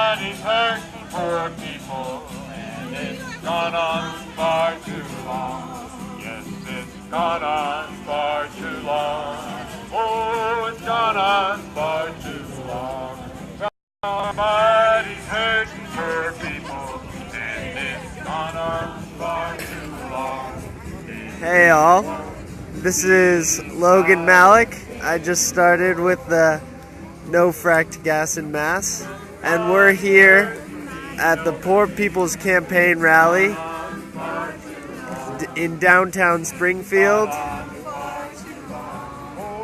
Somebody's hurting poor people, and it's gone on far too long. Yes, it's gone on far too long. Oh, it's gone on far too long. Somebody's hurting poor people, and it's gone on far too long. Hey all, this is Logan Malik. I just started with the No Fracked Gas and Mass, and we're here at the Poor People's Campaign rally in downtown Springfield,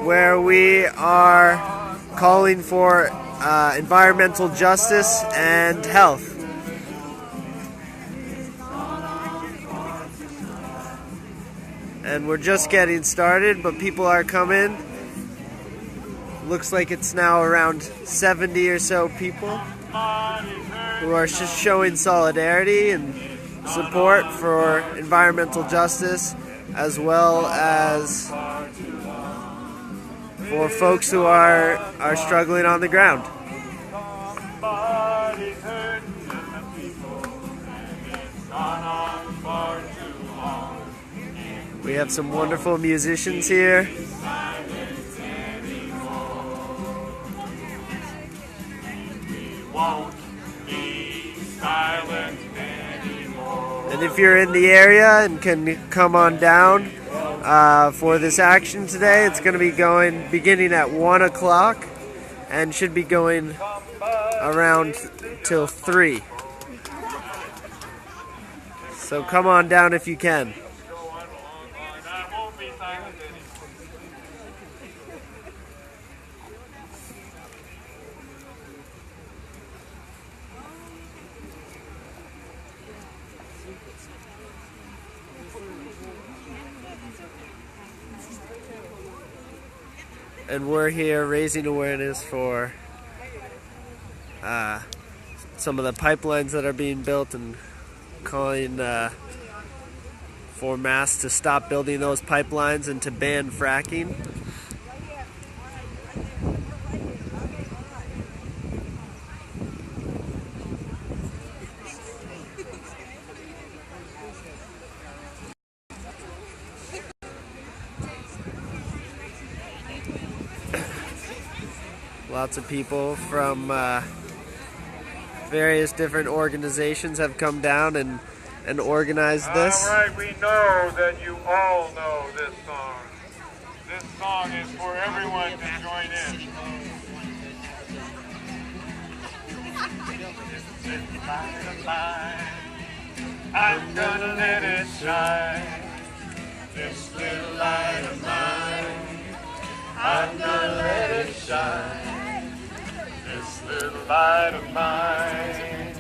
where we are calling for environmental justice and health. And we're just getting started, but people are coming. Looks like it's now around 70 or so people who are just showing solidarity and support for environmental justice, as well as for folks who are struggling on the ground. We have some wonderful musicians here. And if you're in the area and can come on down for this action today, it's going to be beginning at 1 o'clock and should be going around till 3. So come on down if you can. And we're here raising awareness for some of the pipelines that are being built and calling for Mass to stop building those pipelines and to ban fracking. Lots of people from various different organizations have come down and organized this. All right, we know that you all know this song. This song is for everyone to join in. This light of mine, I'm gonna let it shine. This little light of mine, I'm gonna let it shine. This little light of mine,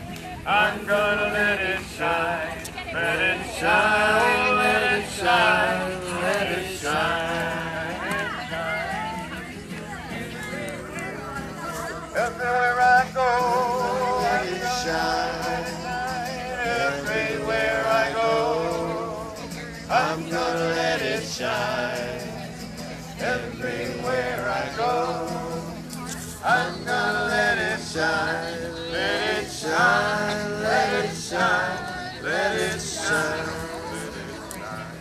I'm gonna let it shine. Let it shine, let it shine, let it shine. Everywhere I go, let it shine. Everywhere I go, I'm gonna let it shine. Everywhere I go, I'm gonna let it shine, let it shine, let it shine, let it shine, let it shine.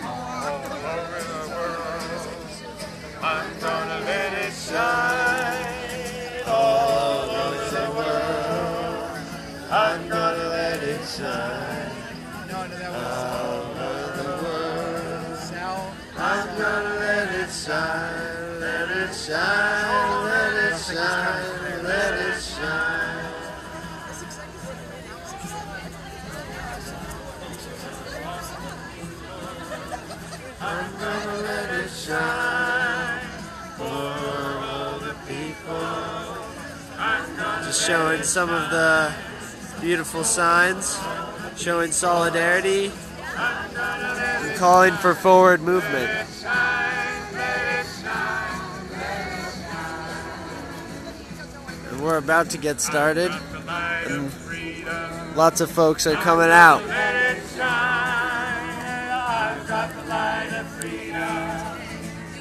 All over the world, I'm gonna let it shine. All over the world, I'm gonna let it shine. All over the world, I'm gonna let it shine. Let it shine, let it shine, let it shine. I'm gonna let it shine for all the people. Just showing some of the beautiful signs, showing solidarity and calling for forward movement. We're about to get started, and lots of folks are coming out.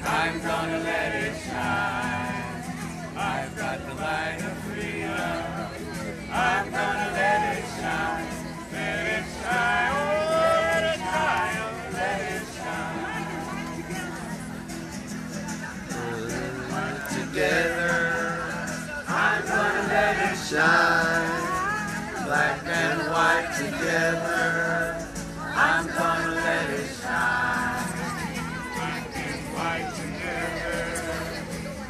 I'm gonna let it shine. I've got the light. shine. Black and white together, I'm gonna let it shine. Black and white together,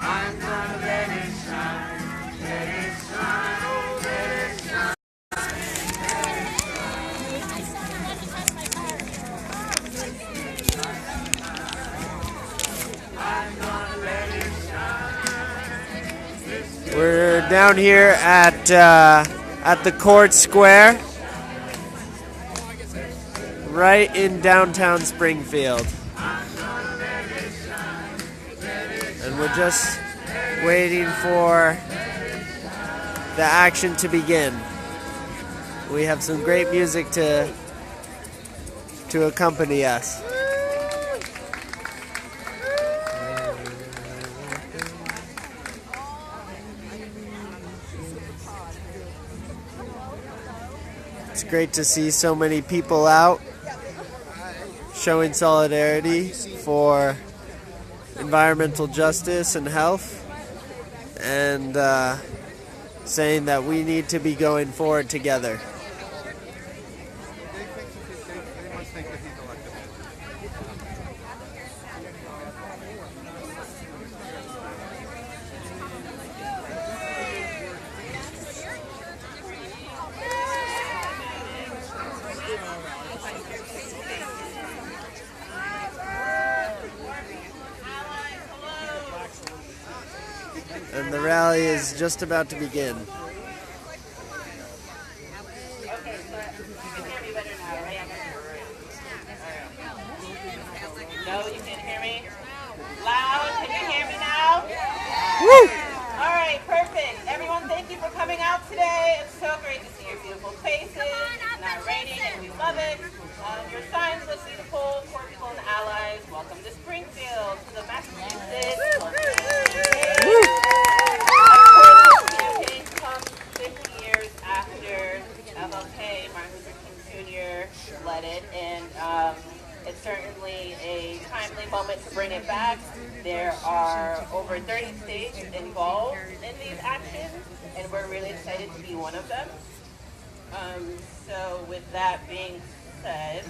I'm gonna let it shine. Let it shine, oh, let it shine. I'm gonna let it shine. We're down here at the Court Square, right in downtown Springfield. And we're just waiting for the action to begin. We have some great music to accompany us. It's great to see so many people out showing solidarity for environmental justice and health, and saying that we need to be going forward together. And the rally is just about to begin. Okay, so you can hear me better now, right? No, you can't hear me? Loud, can you hear me now? Woo! All right, perfect. Everyone, thank you for coming out today. It's so great to see your beautiful faces. It's not raining and we love it. Your signs listing the poll, poor people and allies. Welcome to Springfield, to the Massachusetts. Campaign comes 50 years after MLK, Martin Luther King Jr. led it, and it's certainly a timely moment to bring it back. There are over 30 states involved in these actions, and we're really excited to be one of them. So with that being said,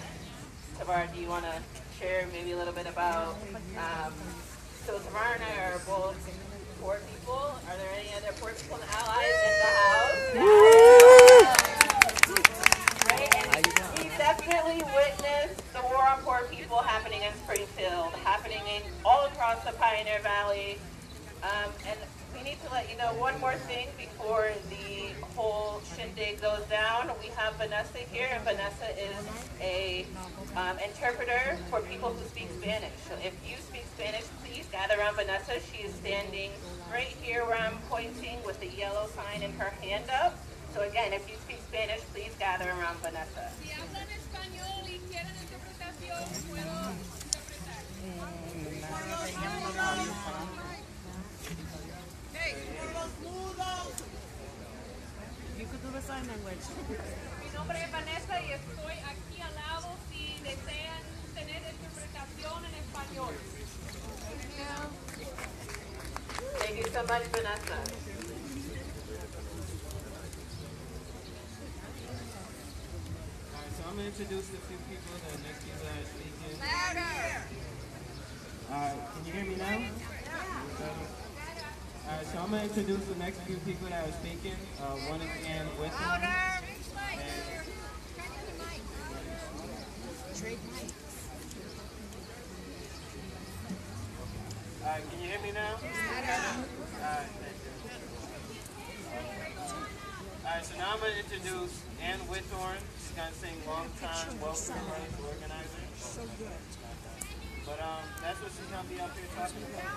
Tavar, do you want to share maybe a little bit about, so Tavar and I are both poor people. Are there any other poor people and allies in the house? Right? And we definitely witnessed the war on poor people happening in Springfield, happening all across the Pioneer Valley. And we need to let you know one more thing before the whole shindig goes down. We have Vanessa here, and Vanessa is a interpreter for people who speak Spanish. So if you speak Spanish, please gather around Vanessa. She is standing right here where I'm pointing with the yellow sign and her hand up. So again, if you speak Spanish, please gather around Vanessa. Si hablan español y quieren interpretación, puedo interpretar. Hey, por los mudos. You could do the sign language. Mi nombre es Vanessa y estoy aquí al lado si desean tener interpretación en español. Thank you so much, Vanessa. So I'm going to introduce a few people, the next people that are speaking. Can you hear me now? Alright, so I'm going to introduce the next few people that are speaking. One is Whithorn. Alright, can you hear me now? Alright, Alright, so now I'm going to introduce Whithorn. She's going to sing Long Time Welcome Rights Organizer. So good. But that's what she's going to be up here talking about.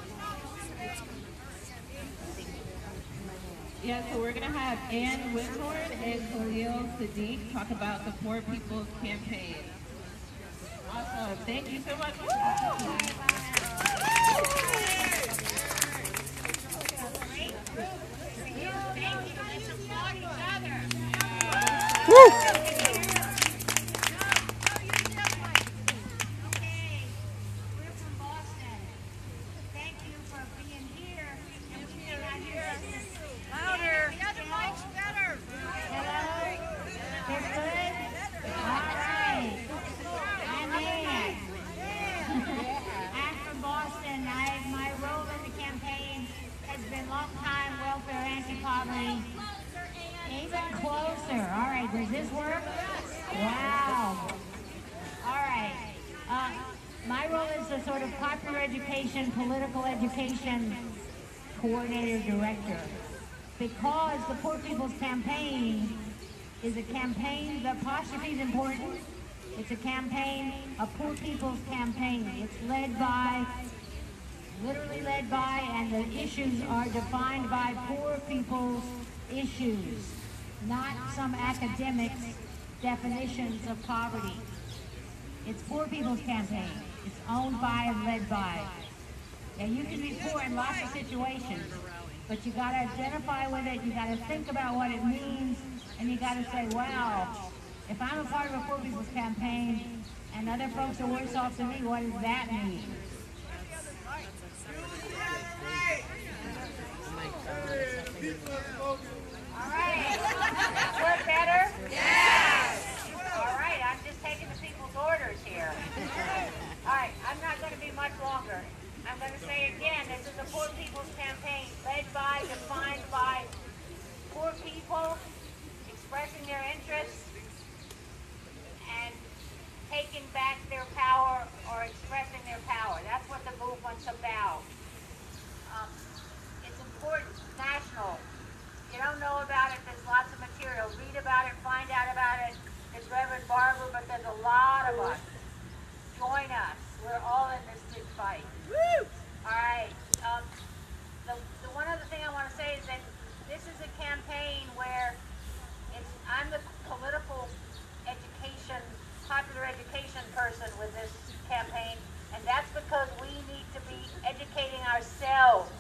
Yeah, so we're going to have Whithorn and Khalil Saddiq talk about the Poor People's Campaign. Awesome. Thank you so much. Woo! even closer. All right, does this work? Wow. All right. My role is the sort of popular education, political education coordinator director. Because the Poor People's Campaign is a campaign, the apostrophe is important. It's a campaign, a poor people's campaign. It's led by, literally led by, and the issues are defined by poor people's issues, not some academic definitions of poverty. It's poor people's campaign. It's owned by and led by. Now you can be poor in lots of situations, but you gotta identify with it, you gotta think about what it means, and you gotta say, wow, if I'm a part of a poor people's campaign and other folks are worse off than me, what does that mean? All right. Work better? Yes! All right, I'm just taking the people's orders here. All right, I'm not going to be much longer. I'm going to say again, this is the Poor People's Campaign, led by, defined by poor people expressing their interests and taking back their power or expressing their power. That's what the movement's about. It's important, national. If you don't know about it, there's lots of material. Read about it, find out about it. There's Reverend Barber, but there's a lot of us. Join us. We're all in this big fight. Woo! All right. The one other thing I want to say is that this is a campaign where I'm the political education, popular education person with this campaign, and that's because we need to be educating ourselves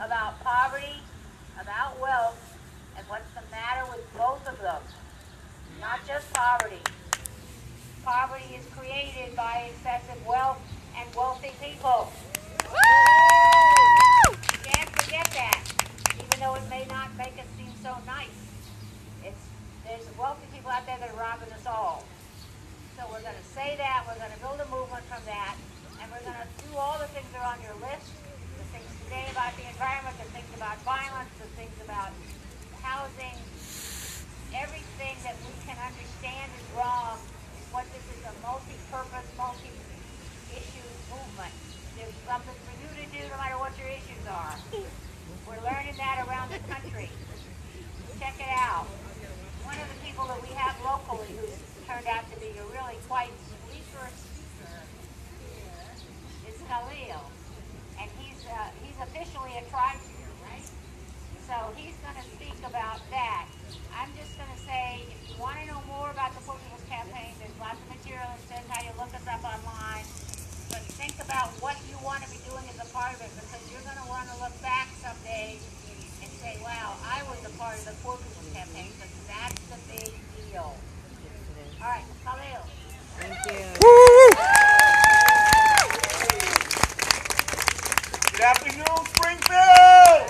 about poverty, about wealth, and what's the matter with both of them. Not just poverty. Poverty is created by excessive wealth and wealthy people. You can't forget that, even though it may not make it seem so nice. There's wealthy people out there that are robbing us all. So we're going to say that, we're going to build a movement from that, and we're going to do all the things that are on your list, the things today about the environment, the things about violence, the things about housing, everything that we can understand is wrong is what this is, a multi-purpose, multi-issue movement. There's something for you to do no matter what your issues are. We're learning that around the country. Check it out. One of the people that we have locally who's turned out to be a really quite sleeper speaker is Khalil. And he's officially a tribe leader, right? So he's going to speak about that. I'm just going to say, if you want to know more about the Poor People's Campaign, there's lots of material that says how you look us up online. But think about what you want to be doing as a part of it, because you're going to want to look back someday and say, wow, I was a part of the Poor People's Campaign, because that's the big deal. All right, Khalil. Thank you. Good afternoon, Springfield!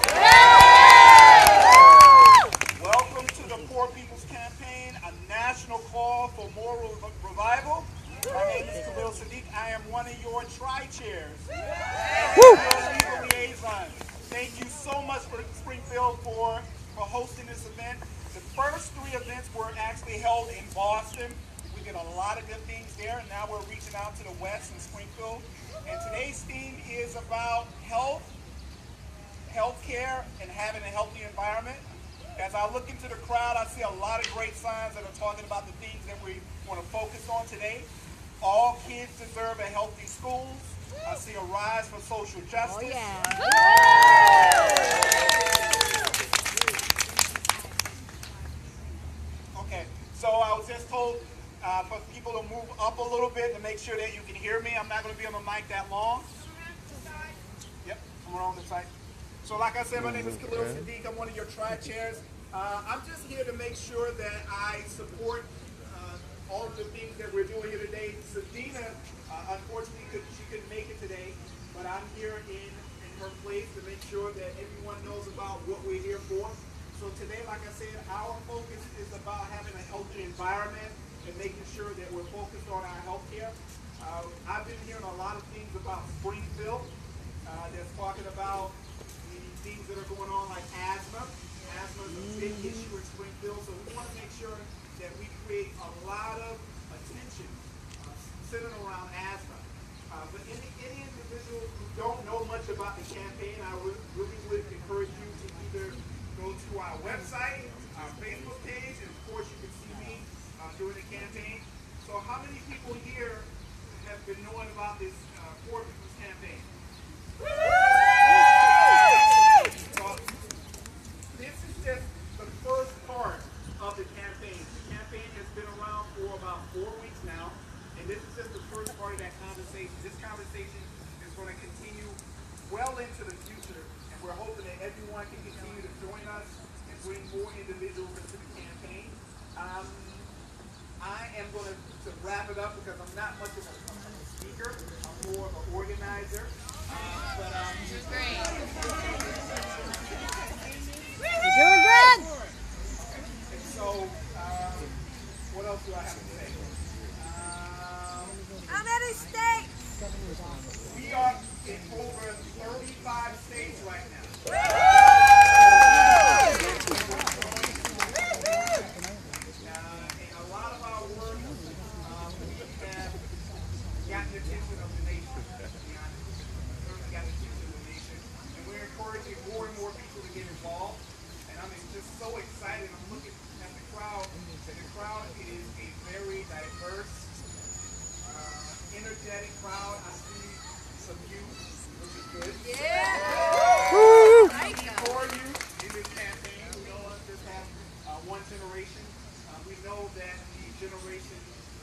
Welcome to the Poor People's Campaign, a national call for moral revival. My name is Khalil Saddiq. I am one of your tri-chairs. Your liaison. Thank you so much for Springfield for hosting this event. The first 3 events were actually held in Boston. We did a lot of good things there, and now we're reaching out to the west in Springfield. And today's theme is about health, healthcare, and having a healthy environment. As I look into the crowd, I see a lot of great signs that are talking about the things that we want to focus on today. All kids deserve a healthy schools. I see a rise for social justice. Oh, yeah. Okay, so I was just told for people to move up a little bit to make sure that you can hear me. I'm not going to be on the mic that long. Yep, I'm on the side. So like I said, my name is Khalil Saddiq. I'm one of your tri-chairs. I'm just here to make sure that I support all of the things that we're doing here today. Sadina, unfortunately, she couldn't make it today, but I'm here in her place to make sure that everyone knows about what we're here for. So today, like I said, our focus is about having a healthy environment and making sure that we're focused on our health care. I've been hearing a lot of things about Springfield. That's talking about the things that are going on like asthma. Asthma is big issue in Springfield, so we want to make sure that we create a lot of attention centered around asthma. But any individuals who don't know much about the campaign, I really would encourage you to either go to our website, our Facebook page, and of course you can see me during the campaign. So how many people here have been knowing about this Poor People's Campaign? So this is just the first part of the campaign. The campaign has been around for about 4 weeks now, and this is just the first part of that conversation. This conversation is going to continue well into the future, and we're hoping that everyone can continue to join us and bring more individuals into the campaign. I am going to wrap it up because I'm not much of a speaker. I'm more of an organizer. You're great. You're doing good. And so, what else do I have to say? How many states? We are in over 35 states right now. And a lot of our work, we have gotten the attention of the nation, to be honest. Certainly got the attention of the nation. And we're encouraging more and more people to get involved. And I'm just so excited. I'm looking at the crowd, and the crowd is a very diverse, energetic crowd. I see some youth, which is good. Yeah. For you in this campaign, we don't want to just have one generation. We know that the generation,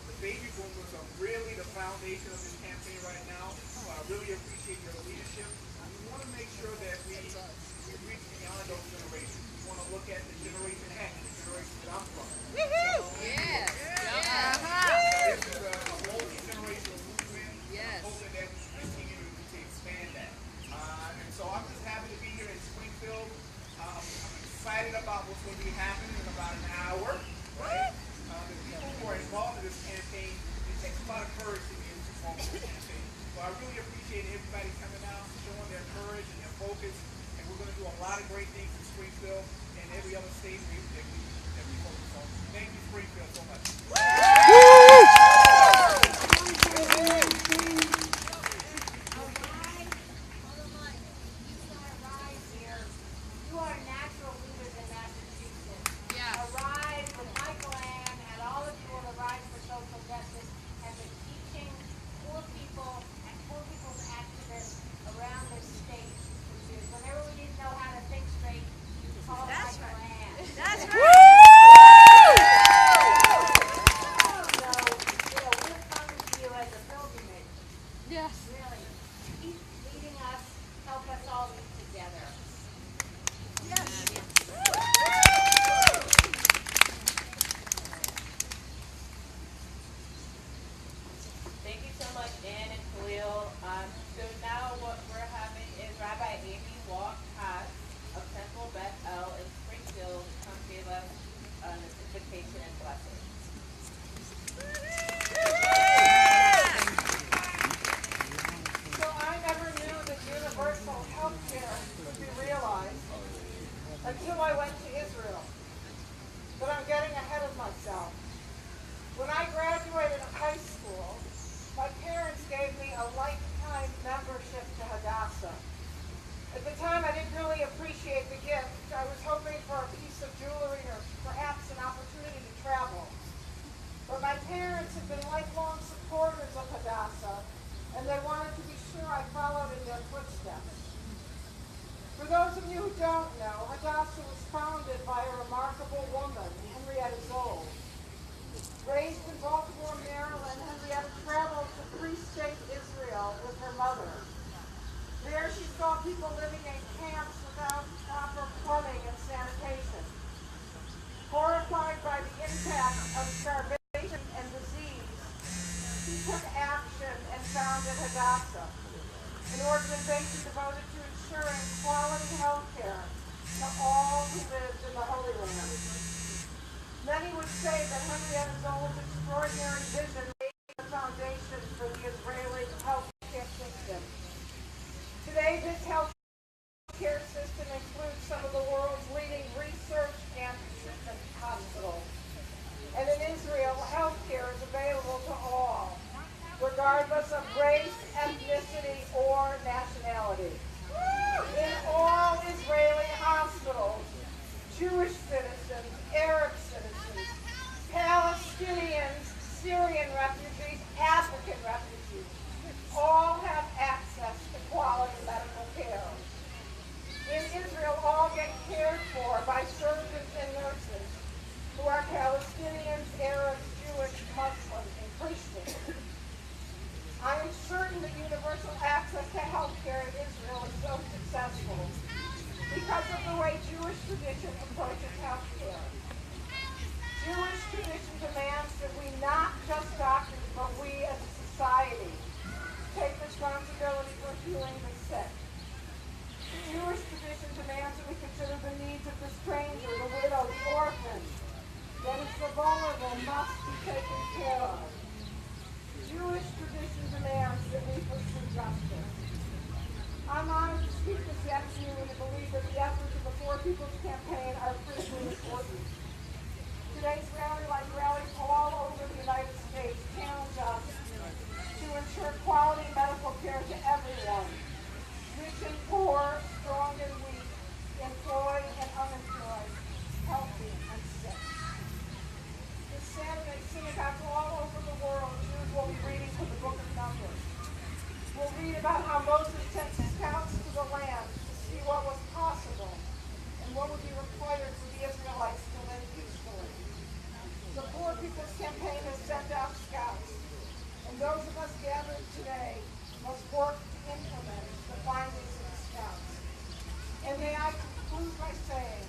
the baby boomers, are really the foundation of this campaign right now. So I really appreciate your leadership. We want to make sure that we reach beyond those generations. We want to look at the generation X, the generation that I'm from. Yes. This is a multi-generational movement. Yes. I'm hoping that we continue to expand that. And so I'm just happy to be here in Springfield. I'm excited about what's going to be happening in about an hour. Right? The people who are involved in this campaign, it takes a lot of courage to be involved in this campaign. So I really appreciate everybody coming out, showing their courage and their focus. And we're going to do a lot of great things in Springfield and every other state that we focus on. Thank you, Springfield, so much. You are natural leaders in Massachusetts. Yes. Arise with Michael Ann and all of you will arise for social justice have been teaching poor people and poor people's activists around this state for years. Whenever we didn't know how to think straight, you called Michael Ann. That's right. So, we're coming to you as a pilgrimage. Yes. Really. Keep leading us, help us all be together. Thank you so much, Ann and Khalil. So now what we're having is Rabbi Amy Katz of Temple Beth El in Springfield come give us an invitation and blessing. So I never knew that universal health care would be realized until I went to Israel. But I'm getting ahead of myself. When I graduated high school, my parents gave me a lifetime membership to Hadassah. At the time, I didn't really appreciate the gift. I was hoping for a piece of jewelry or perhaps an opportunity to travel. But my parents had been lifelong supporters of Hadassah, and they wanted to be sure I followed in their footsteps. For those of you who don't know, Hadassah was founded by a remarkable woman, Henrietta Zoll. Raised in Baltimore, Maryland, Henrietta traveled to Free State Israel with her mother. There she saw people living in camps without proper plumbing and sanitation. Horrified by the impact of starvation and disease, she took action and founded Hadassah, an organization devoted to ensuring quality health care to all who lived in the Holy Land. Many would say that Henrietta Zoll's extraordinary vision laid the foundation for the Israeli health care system. Today, this health care system includes some of the world's leading research, by surgeons and nurses who are Palestinians, Arabs, Jewish, Muslim, and Christian. I am certain that universal access to health care in Israel is so successful because of the way Jewish tradition approaches health care. Jewish tradition demands that we, not just doctors, but we as a society, take responsibility for healing the sick. Jewish tradition demands that we consider the needs of the stranger, the widow, the orphan, that is, the vulnerable must be taken care of. Jewish tradition demands that we pursue justice. I'm honored to speak this afternoon and believe that the efforts of the Four People's Campaign are critically important. Today's rally, like rallies all over the United States, challenge us to ensure quality medical care to everyone, rich and poor, strong and weak, employed and unemployed, healthy and sick. This Saturday, synagogues all over the world, Jews will be reading from the book of Numbers. We'll read about how Moses sent scouts to the land to see what was possible and what would be required for the Israelites to live peacefully. The Four People's Campaign has sent out scouts, and those of us gathered today must work to implement the findings of the scouts. And may I conclude by saying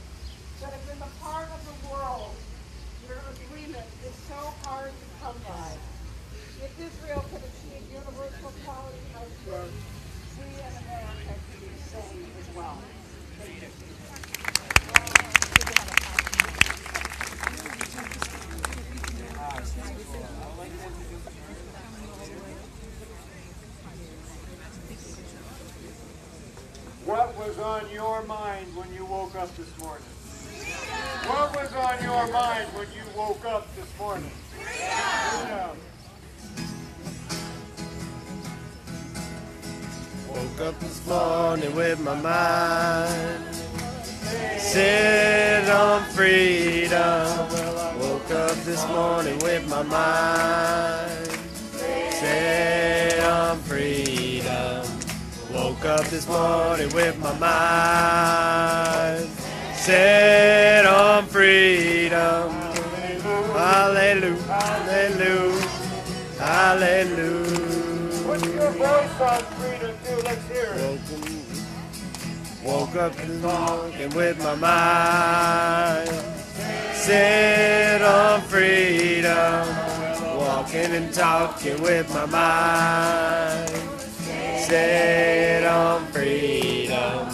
that if in the part of the world where agreement is so hard to come by, if Israel could achieve universal quality health care, we in America can do the same as well. Thank you. What was on your mind when you woke up this morning? What was on your mind when you woke up this morning? Freedom. Woke up this morning with my mind set on freedom. Woke up this morning with my mind set on freedom. Woke up this morning with my mind set on freedom. Hallelujah, hallelujah, hallelujah. Put your voice on freedom too. Let's hear it. Woke up this morning with my mind set on freedom. Walking and talking with my mind set on freedom.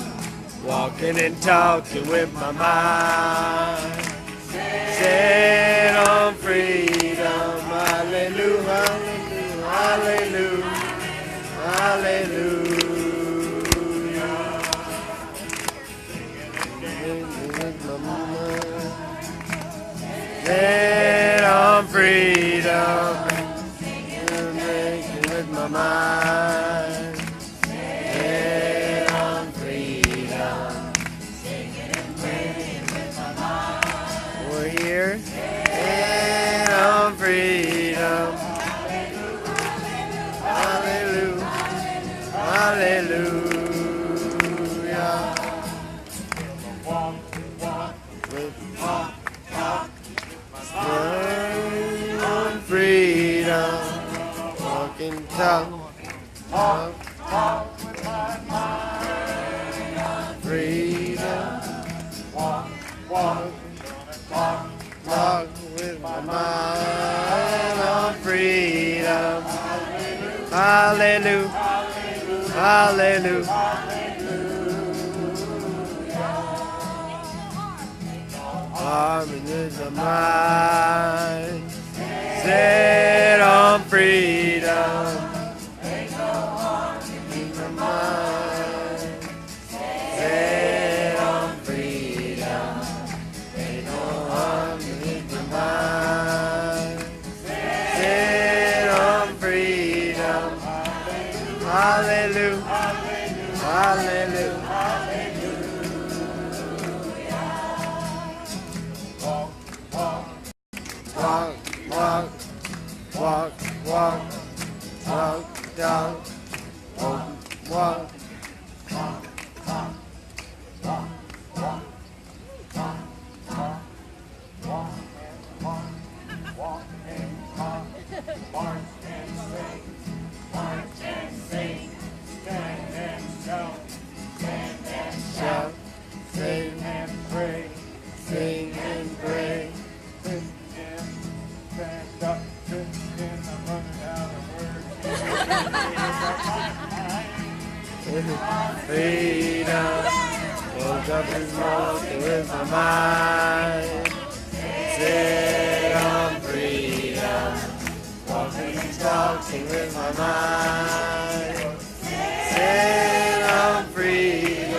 Walking and talking with my mind set on freedom. Hallelujah, hallelujah, hallelujah. Set on freedom. With my mind. Set on freedom. We're here. Set on freedom. Hallelujah. Hallelujah. On freedom, walking, talk with my mind. Freedom, walk with my mind. On freedom, hallelujah, hallelujah. Harmony of mind, set on freedom. Ain't no harm in my mind, set on freedom. Ain't no harm in my mind, set on freedom. Hallelujah, hallelujah. Walk, is walking with my mind. Sit on freedom, walking and talking with my mind. Sit on freedom.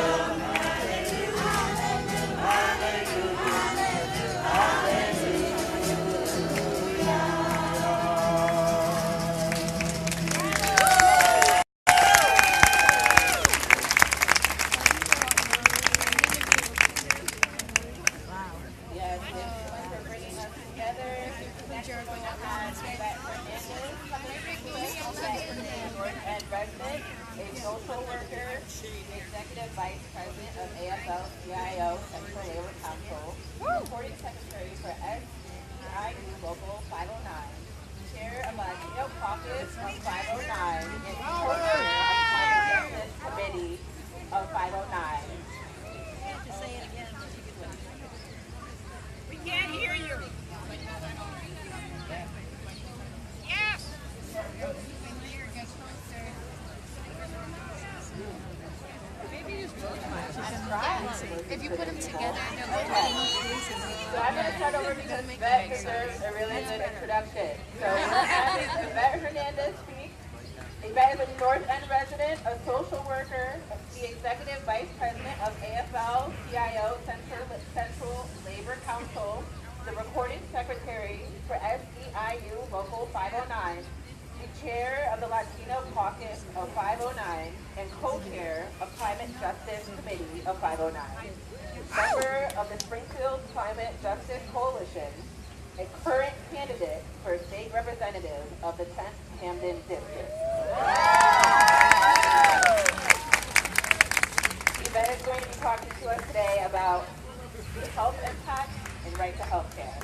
Yes, thank you so much for bringing us together. Next, we're going to have Ivette Hernandez coming to us, and resident, a social worker, the executive vice president of AFL-CIO Central Labor Council, reporting secretary for SEIU Local 509, chair of the Latino Caucus of 509, and co-chair of the Climate Justice Committee of 509. Can't hear you. Yes. If you put them together, So I'm going to start over because Beth deserves a really good introduction. So we're having Ivette Hernandez speak. Ivette is a North End resident, a social worker, the executive vice president of AFL-CIO Central Labor Council, the recording secretary for SEIU Local 509, the chair of the Latino Caucus of 509, and co-chair of Climate Justice Committee of 509, member of the Springfield Climate Justice Coalition, a current candidate for state representative of the 10th Hampden District. Yvette is going to be talking to us today about the health impact and right to health care.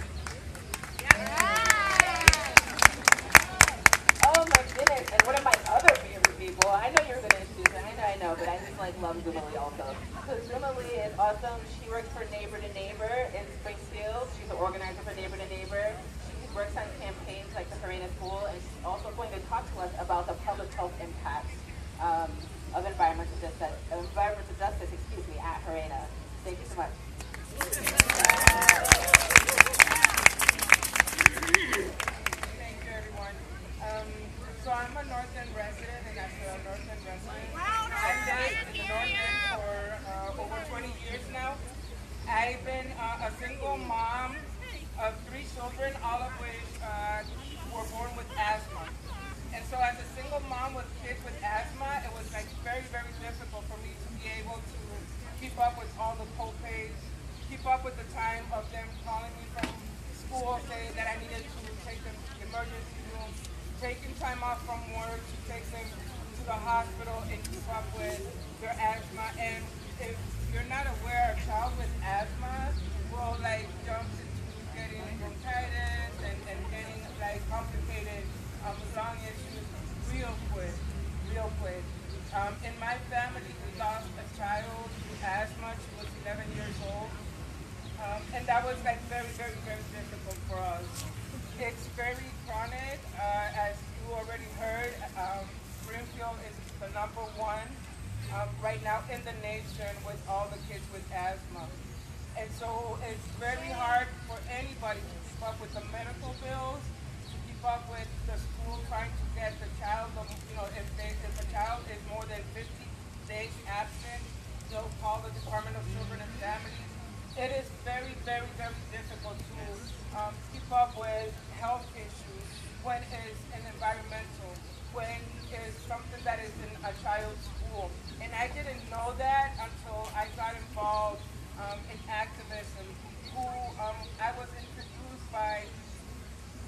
Oh my goodness, and one of my other favorite people, I know you're going to introduce her, I know, but I just love Zulmalee also. So Zulmalee is awesome. She works for Neighbor to Neighbor in Springfield. She's an organizer for Neighbor to Neighbor. She works on campaigns like the Harena School, and she's also going to talk to us about the public health impacts of environmental justice at Harena. Thank you so much. Thank you, everyone. So I'm a North End resident, and as a North End resident, I've been in the North End for over 20 years now. I've been a single mom of 3 children, all of which were born with asthma. And so as a single mom with kids with asthma, it was very, very difficult for me to be able to keep up with all the co-pays, keep up with the time of them calling me from school saying that I needed to take them to the emergency room, taking time off from work to take them to the hospital and keep up with their asthma. And if you're not aware, a child with asthma will jump into getting bronchitis and getting complicated lung issues real quick. In my family, we lost a child with asthma. She was 11 years old. And that was very, very, very difficult for us. It's very chronic. As you already heard, Springfield is the #1 right now in the nation with all the kids with asthma. And so it's very hard for anybody to keep up with the medical bills, to keep up with the school trying to get the child, if a child is more than 50 days absent, they'll call the Department of Children and Families. It is very, very, very difficult to keep up with health issues when it's an environmental, when it's something that is in a child's school. And I didn't know that until I got involved in activism, who I was introduced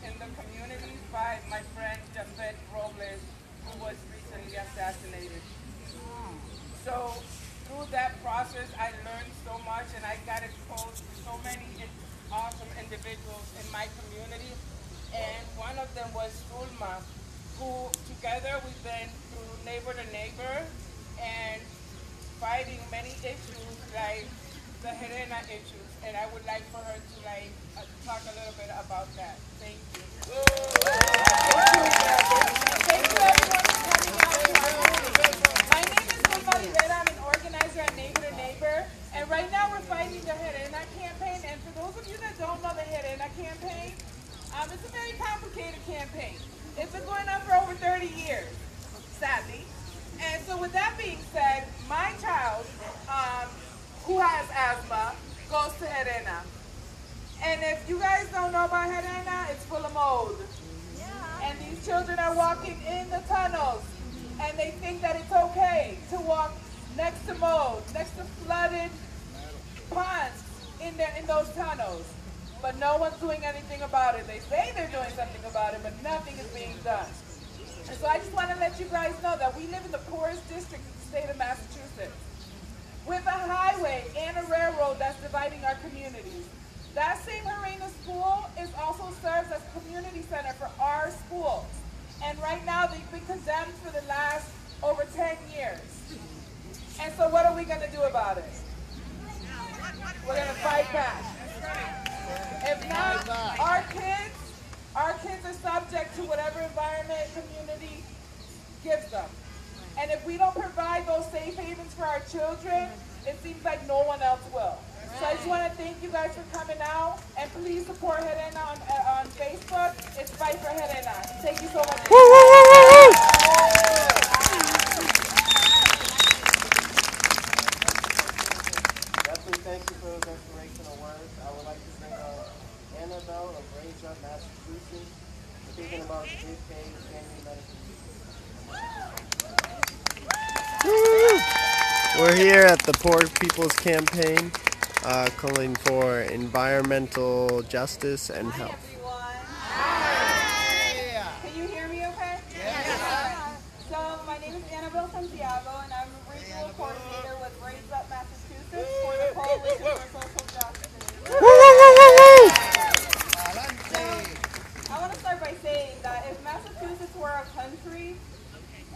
in the community by my friend Jamilette Reyes, who was recently assassinated. So through that process, I learned so much, and I got exposed to so many awesome individuals in my community. And one of them was Zulmalee, who together we've been through Neighbor to Neighbor and fighting many issues like the Harena issues. And I would like for her to talk a little bit about that. Thank you. Thank you everyone for coming out to our meeting. My name is Zulmalee. I'm an organizer at Neighbor to Neighbor. And right now fighting the Herena campaign, and for those of you that don't know the Herena campaign, it's a very complicated campaign. It's been going on for over 30 years, sadly. And so with that being said, my child, who has asthma, goes to Herena. And if you guys don't know about Herena, it's full of mold. And these children are walking in the tunnels, and they think that it's okay to walk next to mold, next to flooded ponds in those tunnels. But no one's doing anything about it. They say they're doing something about it, but nothing is being done. And so I just want to let you guys know that we live in the poorest district in the state of Massachusetts, with a highway and a railroad that's dividing our communities. That same Herena school also serves as community center for our schools. And right now they've been condemned for the last over 10 years. And so what are we going to do about it? We're going to fight back. If not, our kids are subject to whatever environment community gives them. And if we don't provide those safe havens for our children, it seems like no one else will. So I just want to thank you guys for coming out, and please support Herena on Facebook. It's Fight for Herena. Thank you so much. Definitely thank you for those inspirational words. I would like to bring Anabel of Raise Up, Massachusetts, speaking about the big page family medicine. We're here at the Poor People's Campaign, calling for environmental justice and health. Can you hear me okay? Yes. So my name is Anabel, Santiago, and I'm a regional coordinator with Raise Up Massachusetts for the Coalition for Social Justice. So I want to start by saying that if Massachusetts were a country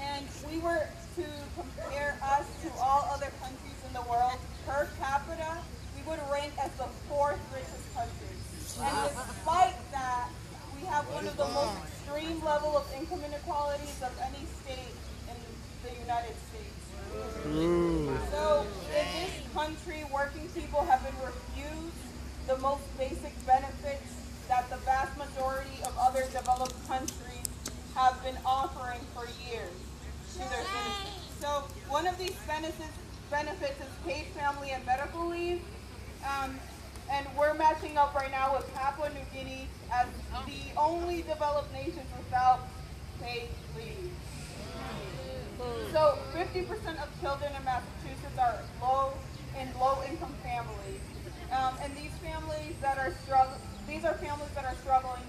and we were to compare us to all other countries in the world per capita, we would rank as the 4th richest country. And despite that, we have one of the most extreme level of income inequalities of any state in the United States. So in this country, working people have been refused the most basic benefits that the vast majority of other developed countries have been offering for years to their citizens. So one of these benefits is paid family and medical leave. And we're matching up right now with Papua New Guinea as the only developed nations without paid leave. So 50% of children in Massachusetts are low-income families. And these families that are struggling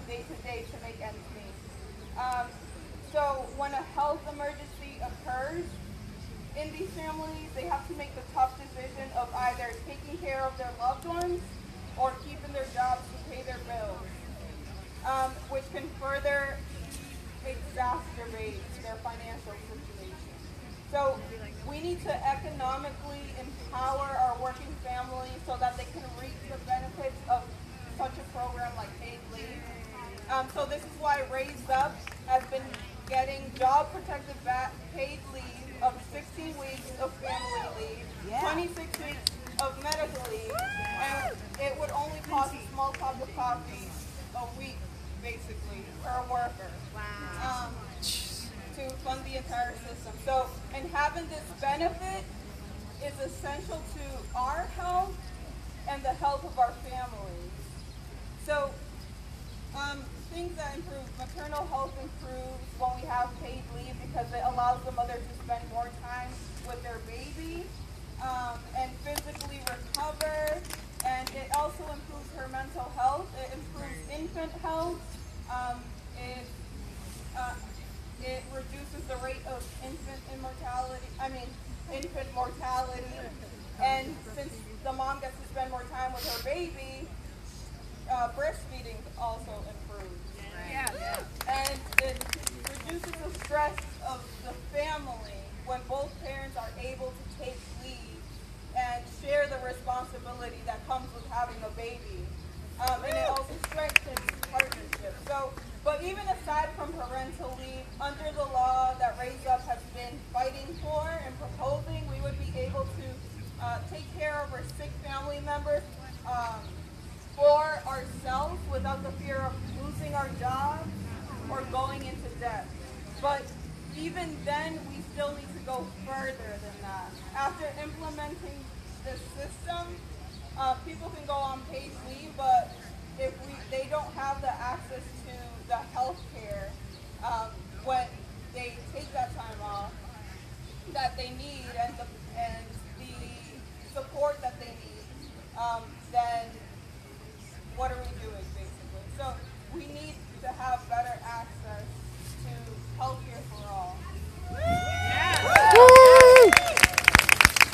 day to day to make ends meet. So when a health emergency occurs in these families, they have to make the tough decision of either taking care of their loved ones or keeping their jobs to pay their bills, which can further exacerbate their financial situation. So we need to economically empower our working families so that they can reap the benefits of such a program like paid leave. So this is why Raise Up has been getting job-protected paid leave of 16 weeks of family leave, 26 weeks of medical leave, and it would only cost a small cup of coffee a week, basically, per worker. Wow. To fund the entire system. So, and having this benefit is essential to our health and the health of our families. So, things that improve, maternal health improves when we have paid leave because it allows the mother to spend more time with their baby and physically recover. And it also improves her mental health. It improves infant health. It reduces the rate of infant mortality. And since the mom gets to spend more time with her baby, breastfeeding also improves. Yeah. And it reduces the stress of the family when both parents are able to take leave and share the responsibility that comes with having a baby. And it also strengthens partnerships. So, but even aside from parental leave, under the law that Raise Up has been fighting for and proposing, we would be able to take care of our sick family members for ourselves without the fear of losing our jobs or going into debt. But even then, we still need to go further than that. After implementing this system, people can go on paid leave, but if they don't have the access to the health care when they take that time off that they need and the support that they need, then what are we doing, basically? So we need to have better access to health care for all.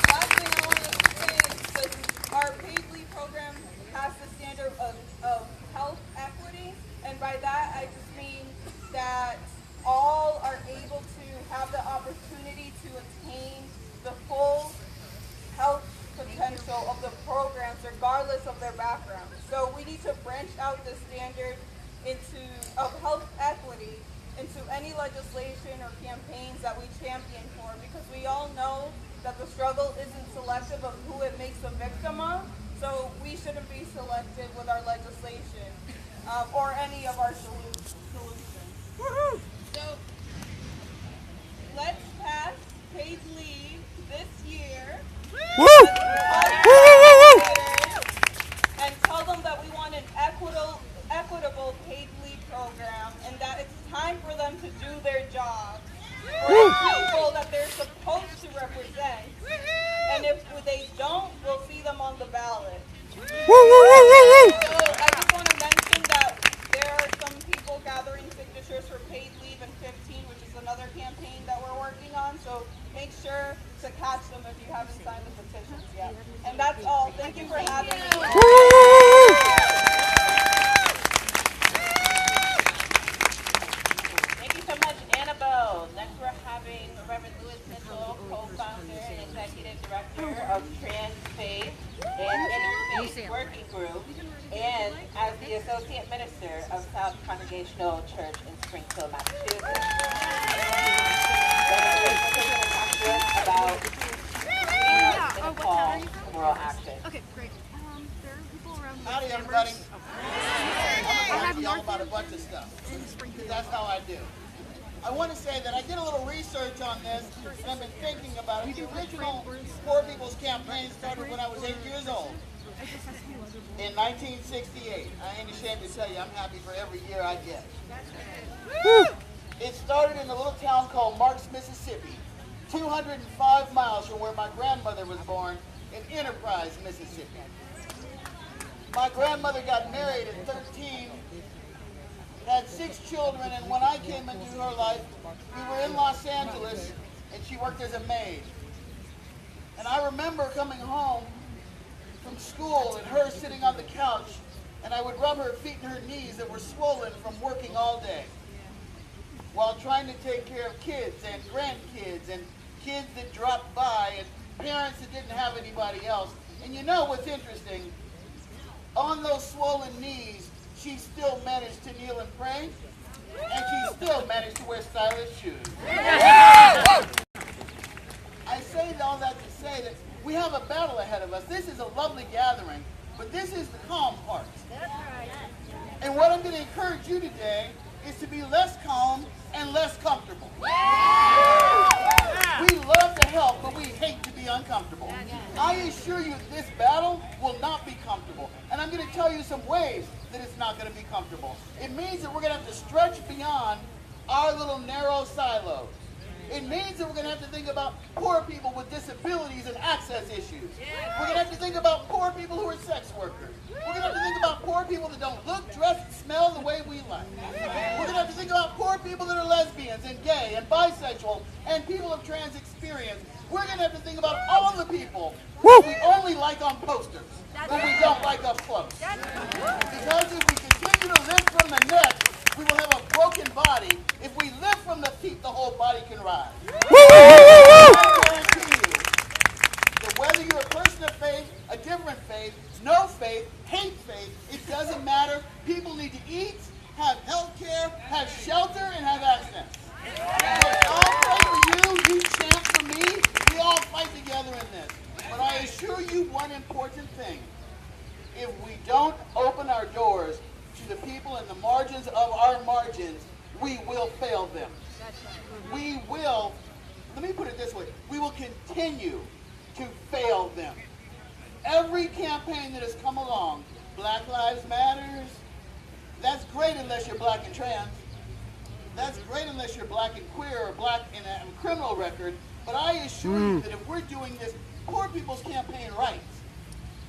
Last thing I want to say is that our paid leave program has the standard of health equity, and by that I just mean that all are able to have the opportunity to attain the full health potential of the programs regardless of their background. So we need to branch out the standard of health equity into any legislation or campaigns that we champion for, because we all know that the struggle isn't selective of who it makes a victim of, so we shouldn't be selective with our legislation or any of our solutions. So let's pass paid leave this year and tell them that we want an equitable paid leave program, and that it's time for them to do their job for the people that they're supposed to represent. And if they don't, we'll see them on the ballot. So I just want to mention that there are some people gathering signatures for paid leave in 15, which is another campaign that we're working on. So make sure to catch them if you haven't signed the petitions yet. And that's all. Thank you for having me. Thank you so much, Anabel. Next we're having Reverend Louis Mitchell, co-founder and executive director of Transfaith and Interfaith Working Group, and as the associate minister of South Congregational Church in Springfield, Massachusetts. About in a call to moral action. Okay, great. There are people around. Howdy, everybody. I'm going to talk to y'all about a bunch of stuff. Because that's how I do. I want to say that I did a little research on this, and I've been thinking about it. The original Poor People's Campaign started when I was 8 years old. In 1968. I ain't ashamed to tell you, I'm happy for every year I get. It started in a little town called Marks, Mississippi, 205 miles from where my grandmother was born in Enterprise, Mississippi. My grandmother got married at 13, had 6 children, and when I came into her life, we were in Los Angeles, and she worked as a maid. And I remember coming home from school and her sitting on the couch, and I would rub her feet and her knees that were swollen from working all day, while trying to take care of kids and grandkids and kids that dropped by and parents that didn't have anybody else. And you know what's interesting? On those swollen knees, she still managed to kneel and pray, and she still managed to wear stylish shoes. I say all that to say that we have a battle ahead of us. This is a lovely gathering, but this is the calm part. And what I'm going to encourage you today is to be less calm and less comfortable. We love to help, but we hate to be uncomfortable. I assure you this battle will not be comfortable. And I'm going to tell you some ways that it's not going to be comfortable. It means that we're going to have to stretch beyond our little narrow silos. It means that we're going to have to think about poor people with disabilities and access issues. We're going to have to think about poor people who are sex workers. We're going to have to think about poor people that don't look, dress, and smell the way we like. We're going to have to think about poor people that are lesbians and gay and bisexual and people of trans experience. We're going to have to think about all the people that we only like on posters, but we don't like up close. Because if we continue to live from the neck, we will have a broken body. If we live from the feet, the whole body can rise. I guarantee you that whether you're a person of faith, a different faith, no faith, hate faith, it doesn't matter. People need to eat, have health care, have shelter, and have access. So I'll pray for you, you chant for me. We all fight together in this. But I assure one important thing. If we don't open our doors to the people in the margins of our margins, we will fail them. We will, let me put it this way, we will continue to fail them. Every campaign that has come along, Black Lives Matters, that's great unless you're black and trans. That's great unless you're black and queer or black in a criminal record. But I assure you that if we're doing this poor people's campaign right,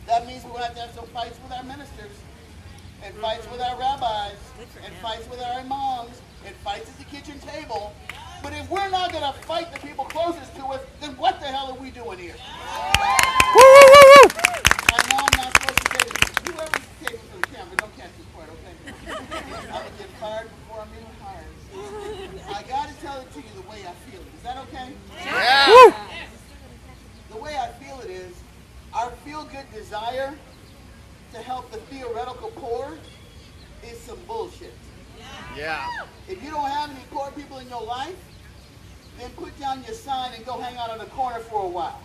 that means we'll have to have some fights with our ministers, and fights with our rabbis, and fights with our imams, and fights at the kitchen table. But if we're not going to fight the people closest to us, then what the hell are we doing here? I know I'm not supposed to say this. Whoever's taping for the camera, don't catch this part, okay? I'm going to get fired before I'm even hired. I got to tell it to you the way I feel it. Is that okay? Yeah. The way I feel it is, our feel-good desire to help the theoretical poor is some bullshit. Yeah. If you don't have any poor people in your life, then put down your sign and go hang out in the corner for a while.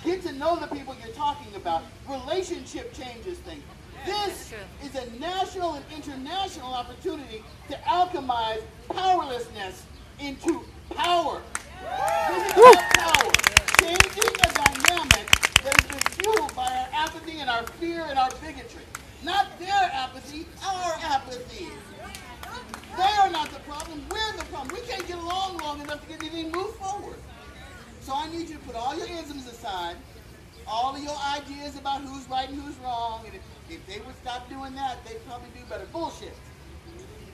Get to know the people you're talking about. Relationship changes things. This is a national and international opportunity to alchemize powerlessness into power. This is about power. Changing a dynamic that has been fueled by our apathy and our fear and our bigotry. Not their apathy, our apathy. They are not the problem, we're the problem. We can't get along long enough to get anything moved forward. So I need you to put all your isms aside, all of your ideas about who's right and who's wrong, and if they would stop doing that, they'd probably do better. Bullshit.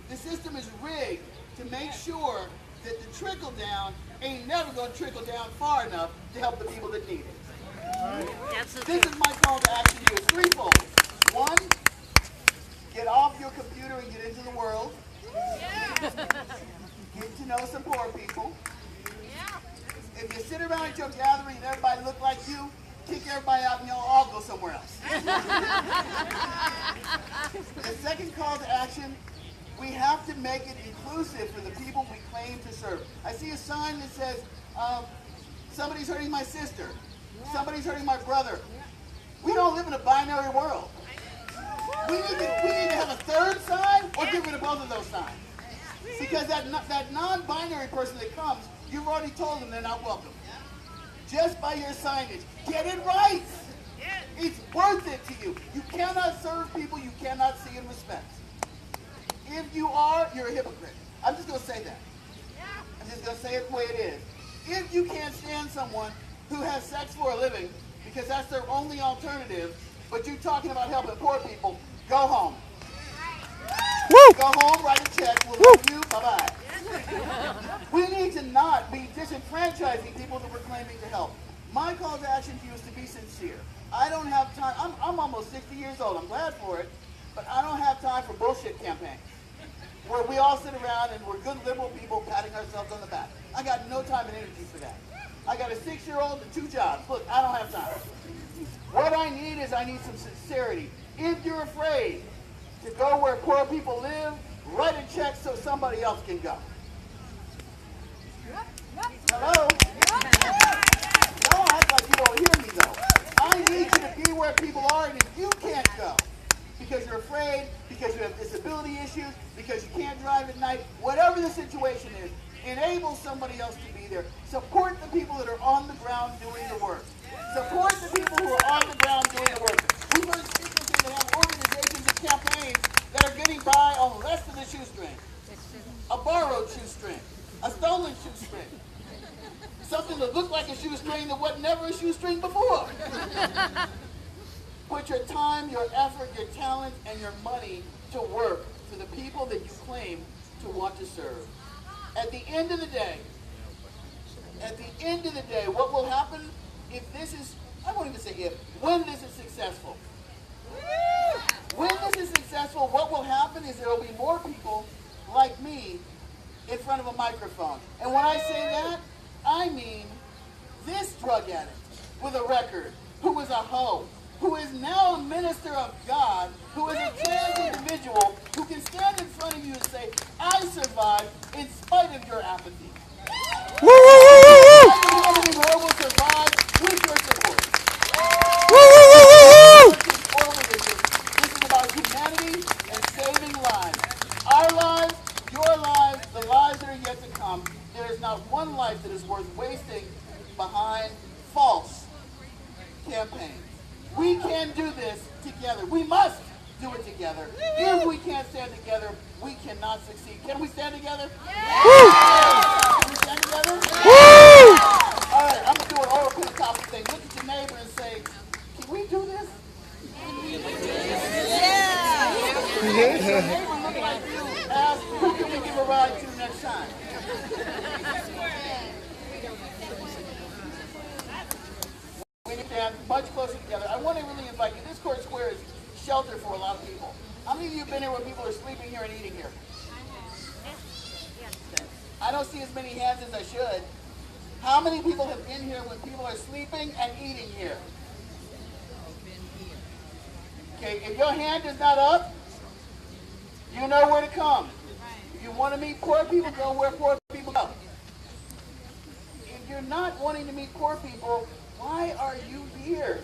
The system is rigged to make sure that the trickle down ain't never going to trickle down far enough to help the people that need it. This is my call to action to you. It's threefold. One, get off your computer and get into the world. Get to know some poor people. If you sit around at your gathering and everybody look like you, kick everybody out and y'all all go somewhere else. The second call to action, we have to make it inclusive for the people we claim to serve. I see a sign that says, somebody's hurting my sister. Somebody's hurting my brother. We don't live in a binary world. We need to have a third sign or get rid of both of those signs. Because that non-binary person that comes, you've already told them they're not welcome. Just by your signage. Get it right. It's worth it to you. You cannot serve people you cannot see and respect. If you are, you're a hypocrite. I'm just going to say that. I'm just going to say it the way it is. If you can't stand someone who has sex for a living because that's their only alternative, but you're talking about helping poor people, go home. Woo! Go home, write a check, we'll love you, bye-bye. We need to not be disenfranchising people that we're claiming to help. My call to action to you is to be sincere. I don't have time, I'm almost 60 years old, I'm glad for it, but I don't have time for bullshit campaigns where we all sit around and we're good liberal people patting ourselves on the back. I got no time and energy for that. I got a 6-year-old and 2 jobs. Look, I don't have time. What I need is some sincerity. If you're afraid to go where poor people live, write a check so somebody else can go. Hello? Don't act like you don't hear me though. I need you to be where people are, and if you can't go because you're afraid, because you have disability issues, because you can't drive at night, whatever the situation is, enable somebody else to be there. Support the people that are on the ground doing the work. Support the people who are on the ground doing the work. We've heard speakers that have organizations and campaigns that are getting by on less than a shoestring. A borrowed shoestring. A stolen shoestring. Something that looked like a shoestring that was never a shoestring before. Put your time, your effort, your talent, and your money to work for the people that you claim to want to serve. At the end of the day, what will happen if this is, I won't even say if, when this is successful. When this is successful, what will happen is there will be more people like me in front of a microphone. And when I say that, I mean this drug addict with a record, who was a hoe, who is now a minister of God, who is a trans individual, who can stand in front of you and say, I survived in spite of your apathy. I will survive with your support. must do it together. If we can't stand together, we cannot succeed. Can we stand together? Woo! Can we stand together? Woo! All right, I'm going to do an oral Pentecostal thing. Look at your neighbor and say, can we do this? If your neighbor look like you, ask, who can we give a ride to next time? We need to stand much closer together. I want to really invite you. This court square is shelter for a lot of people. How many of you have been here when people are sleeping here and eating here? I don't see as many hands as I should. How many people have been here when people are sleeping and eating here? Okay, if your hand is not up, you know where to come. If you want to meet poor people, go where poor people go. If you're not wanting to meet poor people, why are you here?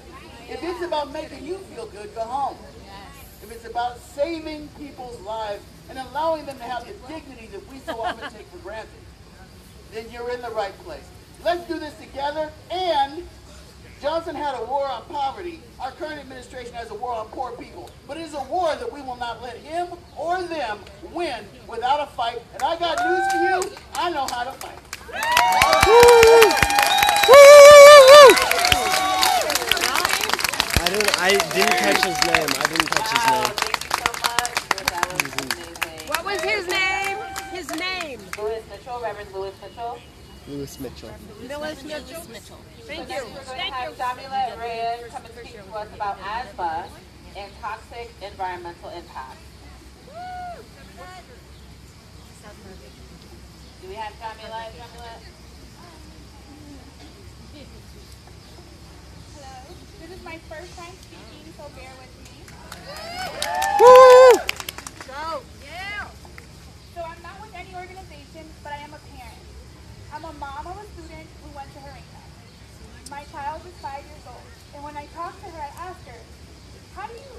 If it's about making you feel good, go home. If it's about saving people's lives and allowing them to have the dignity that we so often take for granted, then you're in the right place. Let's do this together. And Johnson had a war on poverty. Our current administration has a war on poor people. But it is a war that we will not let him or them win without a fight. And I got news for you. I know how to fight. I didn't catch his name. What was his name? His name. Louis Mitchell, Reverend Louis Mitchell. Louis Mitchell. Thank you. We're going to have Jamilette Reyes come and speak to us about asthma and toxic environmental impacts. Do we have Jamilette? Hello. This is my first time speaking, so bear with me. Woo! Go. Yeah. So I'm not with any organization, but I am a parent. I'm a mom of a student who went to Harina. My child is 5 years old, and when I talk to her, I ask her, how do you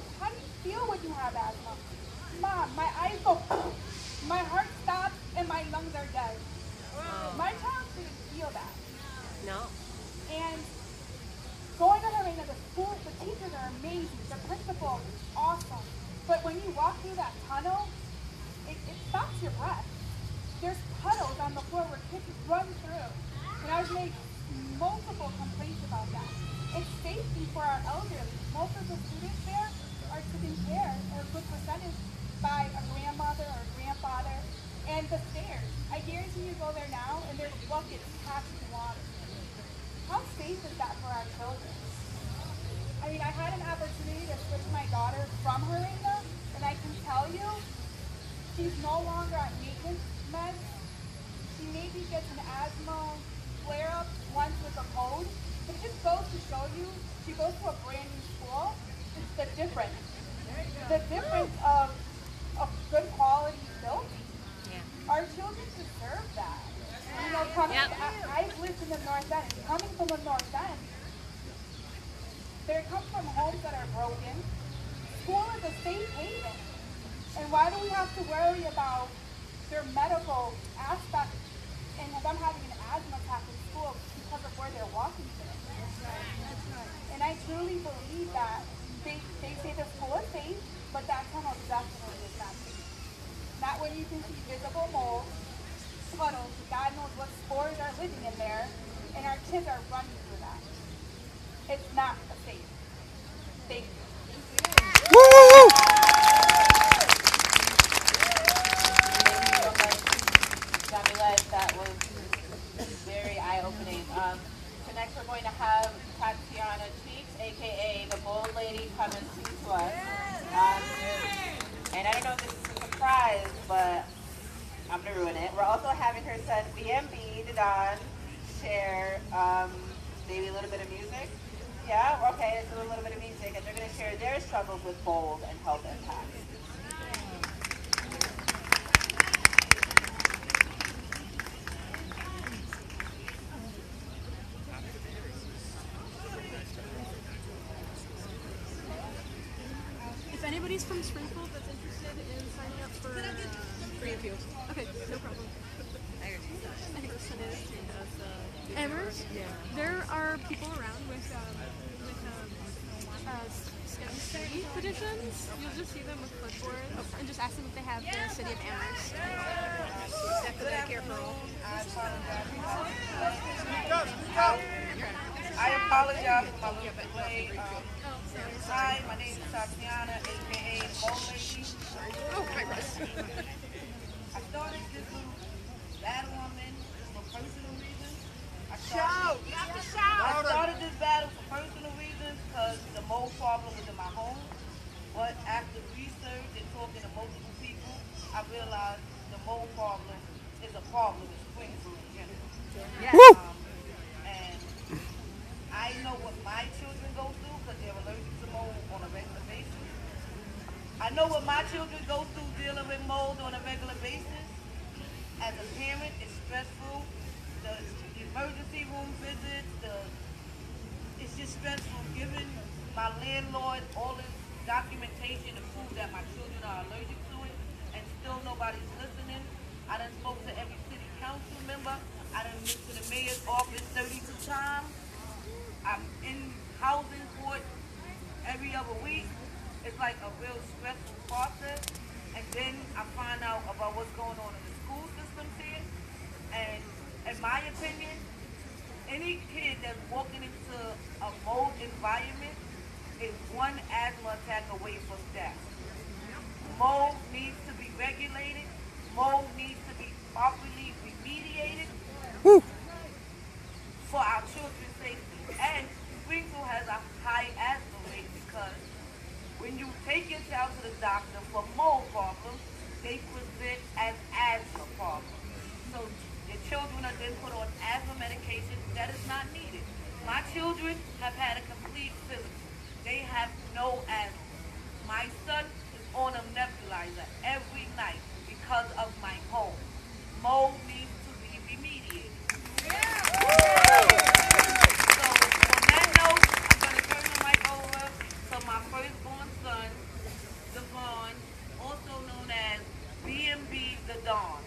feel when you have asthma? Mom, my eyes go, my heart stops, and my lungs are dead. My child didn't feel that. No. And going to Harina, the school, the teachers are amazing, the principal is awesome. But when you walk through that tunnel, it stops your breath. There's puddles on the floor where kids run through. And I've made multiple complaints about that. It's safety for our elderly. Most of the students there are taken care, or a good percentage, by a grandmother or a grandfather. And the stairs, I guarantee you go there now and there's buckets packed with water. How safe is that for our children? I mean, I had an opportunity to switch my daughter from Harina, and I can tell you, she's no longer on maintenance meds. She maybe gets an asthma flare-up once with a cold, but it just goes to show you, she goes to a brand new school. It's the difference. The difference of good quality building. Yeah. Our children deserve that. You know, I've lived in the North End. Coming from the North End, they come from homes that are broken. School is a safe haven. And why do we have to worry about their medical aspect and them having an asthma attack in school because of where they're walking to? And I truly believe that they say the school is safe, but that tunnel definitely is not safe. Not when you can see visible mold, puddles, God knows what spores are living in there, and our kids are running through that. It's not safe. Thank you. Woo! Jamilette, that was very eye-opening. So next we're going to have Tatiana Cheeks, aka the Bold Lady, come and speak to us. And I don't know if this is a surprise, but I'm going to ruin it. We're also having her son BMB, the Don, share maybe a little bit of music. Yeah, okay, it's a little bit of music, and they're going to share their struggles with bold and health impacts. If anybody's from Springfield that's interested in signing up for Springfield, okay, no problem. Amherst? Yeah. There are people around with American city petitions. You'll just see them with clipboard and just ask them if they have the city of Amherst. Except for Medicare for all. I apologize for my little delay. Hi, my name is Tatiana, aka the Bold Lady. Oh, hi, Russ. I started this little battle I'm in for personal reasons. I started this battle for personal reasons because the mold problem was in my home. But after research and talking to multiple people, I realized the mold problem is a problem in Springfield in general. And I know what my children go through because they're allergic to mold on a regular basis. I know what my children go through dealing with mold on a regular basis. As a parent, it's stressful. The emergency room visits, it's just stressful giving my landlord all this documentation to prove that my children are allergic to it, and still nobody's listening. I done spoke to every city council member. I done went to the mayor's office 32 times. I'm in housing court every other week. It's like a real stressful process. And then I find out about what's going on in the school systems here. And in my opinion, any kid that's walking into a mold environment is one asthma attack away from death. Mold needs to be regulated. Mold needs to be properly remediated for our children's safety. And Springfield has a high asthma rate because when you take your child to the doctor for mold problems, they present as asthma problems. So your children are then put on asthma medication that is not needed. My children have had a complete physical. They have no asthma. My son is on a nebulizer every night because of my home. Mold needs to be remediated. So on that note, I'm going to turn the mic over to my firstborn son, Devon, also known as B&B the Dawn.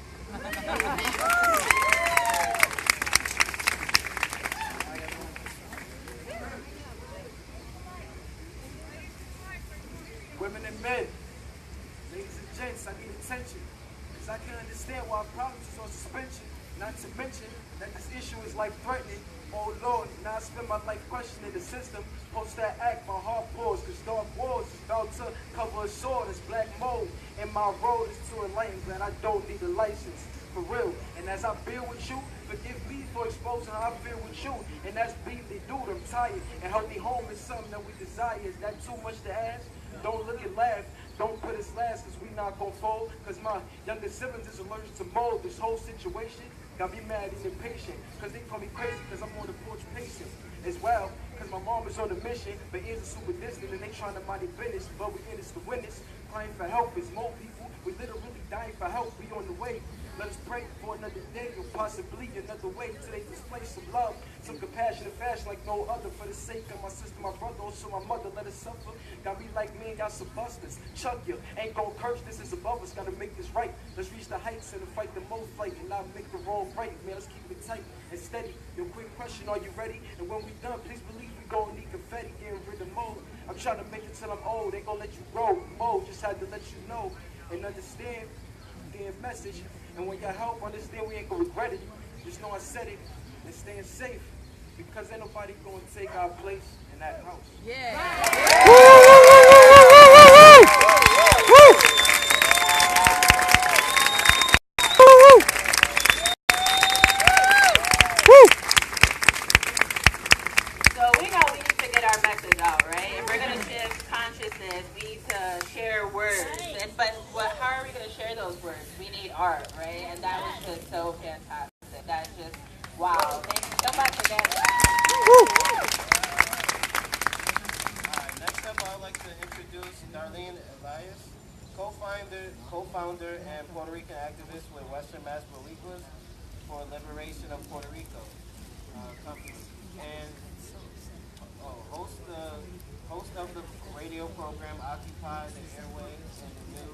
Women and men, ladies and gents, I need attention, because I can understand why problems is on suspension, not to mention that this issue is life-threatening. Oh Lord, now I spend my life questioning the system. Post that act, my heart pours, because dark wars is about to cover a sword as black mold, and my road is to enlighten that I don't need a license, for real. And as I bear with you, forgive me for exposing how I feel with you, and that's deeply dude, I'm tired, and healthy home is something that we desire. Is that too much to ask? Don't look and laugh, don't put us last, because we not gonna fold, because my younger siblings is allergic to mold. This whole situation got me mad and impatient, because they call me crazy, because I'm on the porch pacing as well, because my mom is on a mission, but ears are super distant, and they trying to mind their business, but we in this to win this, crying for help. It's more people, we literally dying for help, we on the way. Let us pray for another day, or possibly another way, till they display some love, some compassion and fashion like no other, for the sake of my sister, my brother, also my mother. Let us suffer. Got me like me and got some busters. Chuck you, ain't gon' curse, this is above us, gotta make this right. Let's reach the heights and fight the most fight, and not make the wrong right. Man, let's keep it tight and steady. Your quick question, are you ready? And when we done, please believe we gon' need confetti, getting rid of mold. I'm trying to make it till I'm old, they gon' let you roll. Mold, just had to let you know and understand the message. And when y'all help, understand we ain't gonna regret it. Just know I said it, and staying safe, because ain't nobody gonna take our place in that house. Yeah. So we know we need to get our message out, right? If we're gonna shift consciousness, we need to share words. How are we gonna share those words? We need art, right? And that was just so fantastic. That's just wow. Thank you so much for that. Alright, next up I'd like to introduce Darlene Elias, co-founder and Puerto Rican activist with Western Mass Boricuas for Liberation of Puerto Rico company, and host of the radio program Occupy the Airwaves and the new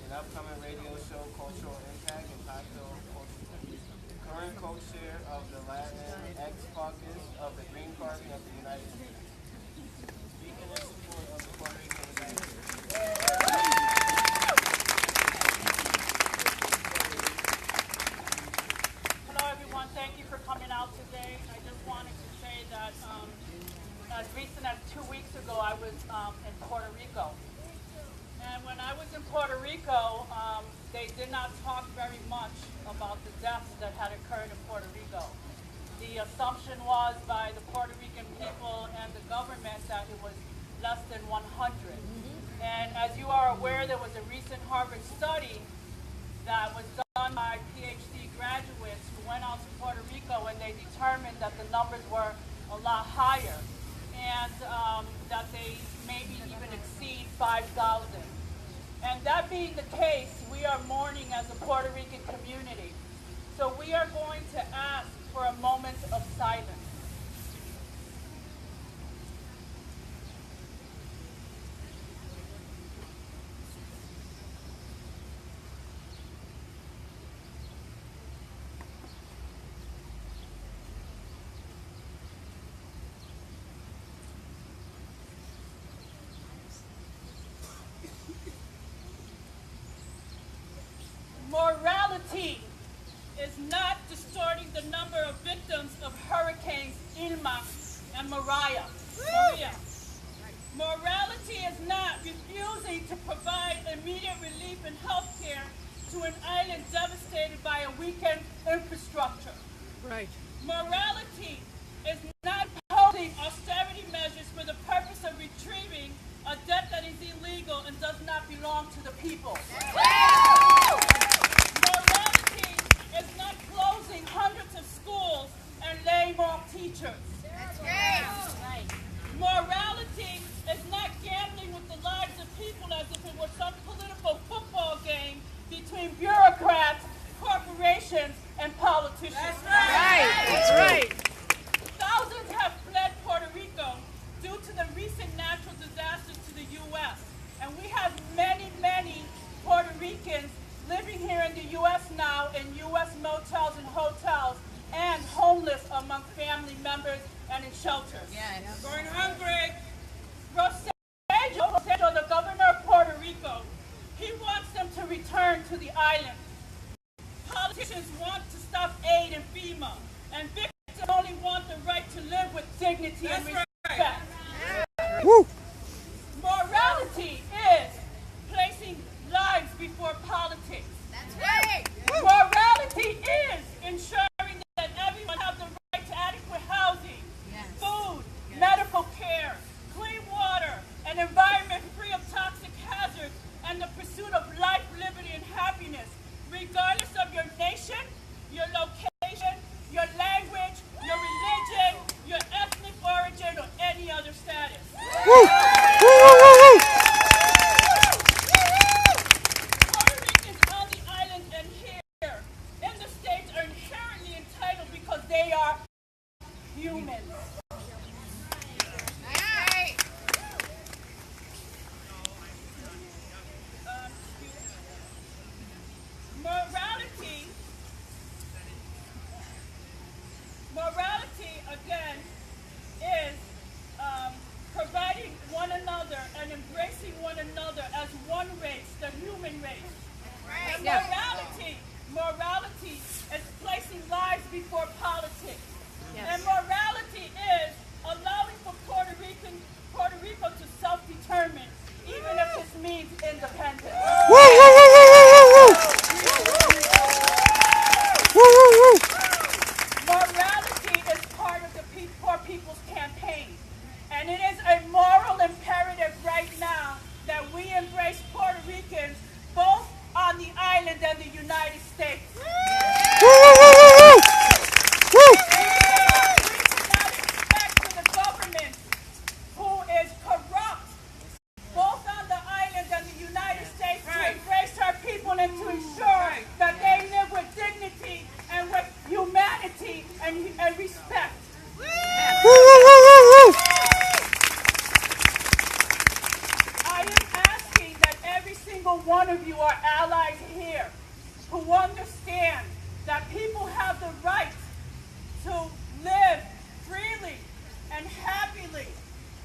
and upcoming radio show Cultural Impact and Cocktail Culture. Current co-chair of the Latinx Caucus of the Green Party of the United States. Speaking in support of Hello, everyone. Thank you for coming out today. I just wanted to say that as recent as 2 weeks ago, I was in Puerto Rico. And when I was in Puerto Rico, they did not talk very much about the deaths that had occurred in Puerto Rico. The assumption was by the Puerto Rican people and the government that it was less than 100. And as you are aware, there was a recent Harvard study that was done by PhD graduates who went out to Puerto Rico, and they determined that the numbers were a lot higher, and that they maybe even exceed 5,000. And that being the case, we are mourning as a Puerto Rican community. So we are going to ask for a moment of silence. Morality is not distorting the number of victims of hurricanes Irma and Maria. Morality is not refusing to provide immediate relief and health care to an island devastated by a weakened infrastructure. Right. Morality is not imposing austerity measures for the purpose of retrieving a debt that is illegal and does not belong to the people. Morality is not closing hundreds of schools and laying off teachers. That's right. Morality is not gambling with the lives of people as if it were some political football game between bureaucrats, corporations, and politicians. That's right. That's right. Thousands have fled Puerto Rico due to the recent natural disasters to the U.S. And we have many, many Puerto Ricans living here in the U.S. now in U.S. motels and hotels, and homeless among family members and in shelters. Yes. Going hungry. Rosejo, the governor of Puerto Rico, he wants them to return to the island. Politicians want to stop aid in FEMA, and victims only want the right to live with dignity and respect. Woo! Morality is placing lives before politics. That's right. Morality is ensuring that everyone has the right to adequate housing, food, medical care, clean water, an environment free of toxic hazards, and the pursuit of life, liberty, and happiness, regardless of your nation, your location, your language, your religion, your ethnic origin, or any other status. Woo! Woo! Puerto Ricans on the island and here in the States are inherently entitled because they are humans. Morality, again, is providing one another and embracing one another as one race, the human race. And morality is placing lives before politics. And morality is allowing for Puerto Rico to self-determine, even if this means independence. Woo! Woo! Woo! Woo! Woo! Woo! Woo! Morality is part of the Poor People's Campaign. And it is a moral imperative right now that we embrace Puerto Ricans both on the island and the United States. Woo! Woo! Woo! We cannot expect for the government, who is corrupt, both on the island and the United States, to embrace our people and to ensure that they live with dignity and with humanity and respect. I am asking that every single one of you are allies here who understand that people have the right to live freely and happily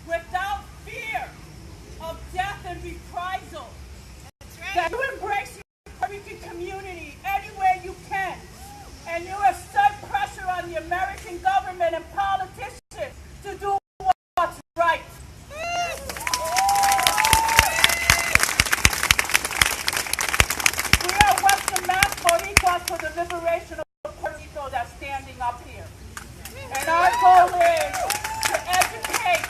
without fear of death and reprisal. That you embrace your Puerto Rican community anywhere you can. And you exert pressure on the American government and politicians to do what's right. We are Western Mass Boricuas for the liberation of Puerto Rico that's standing up here. And our goal is to educate,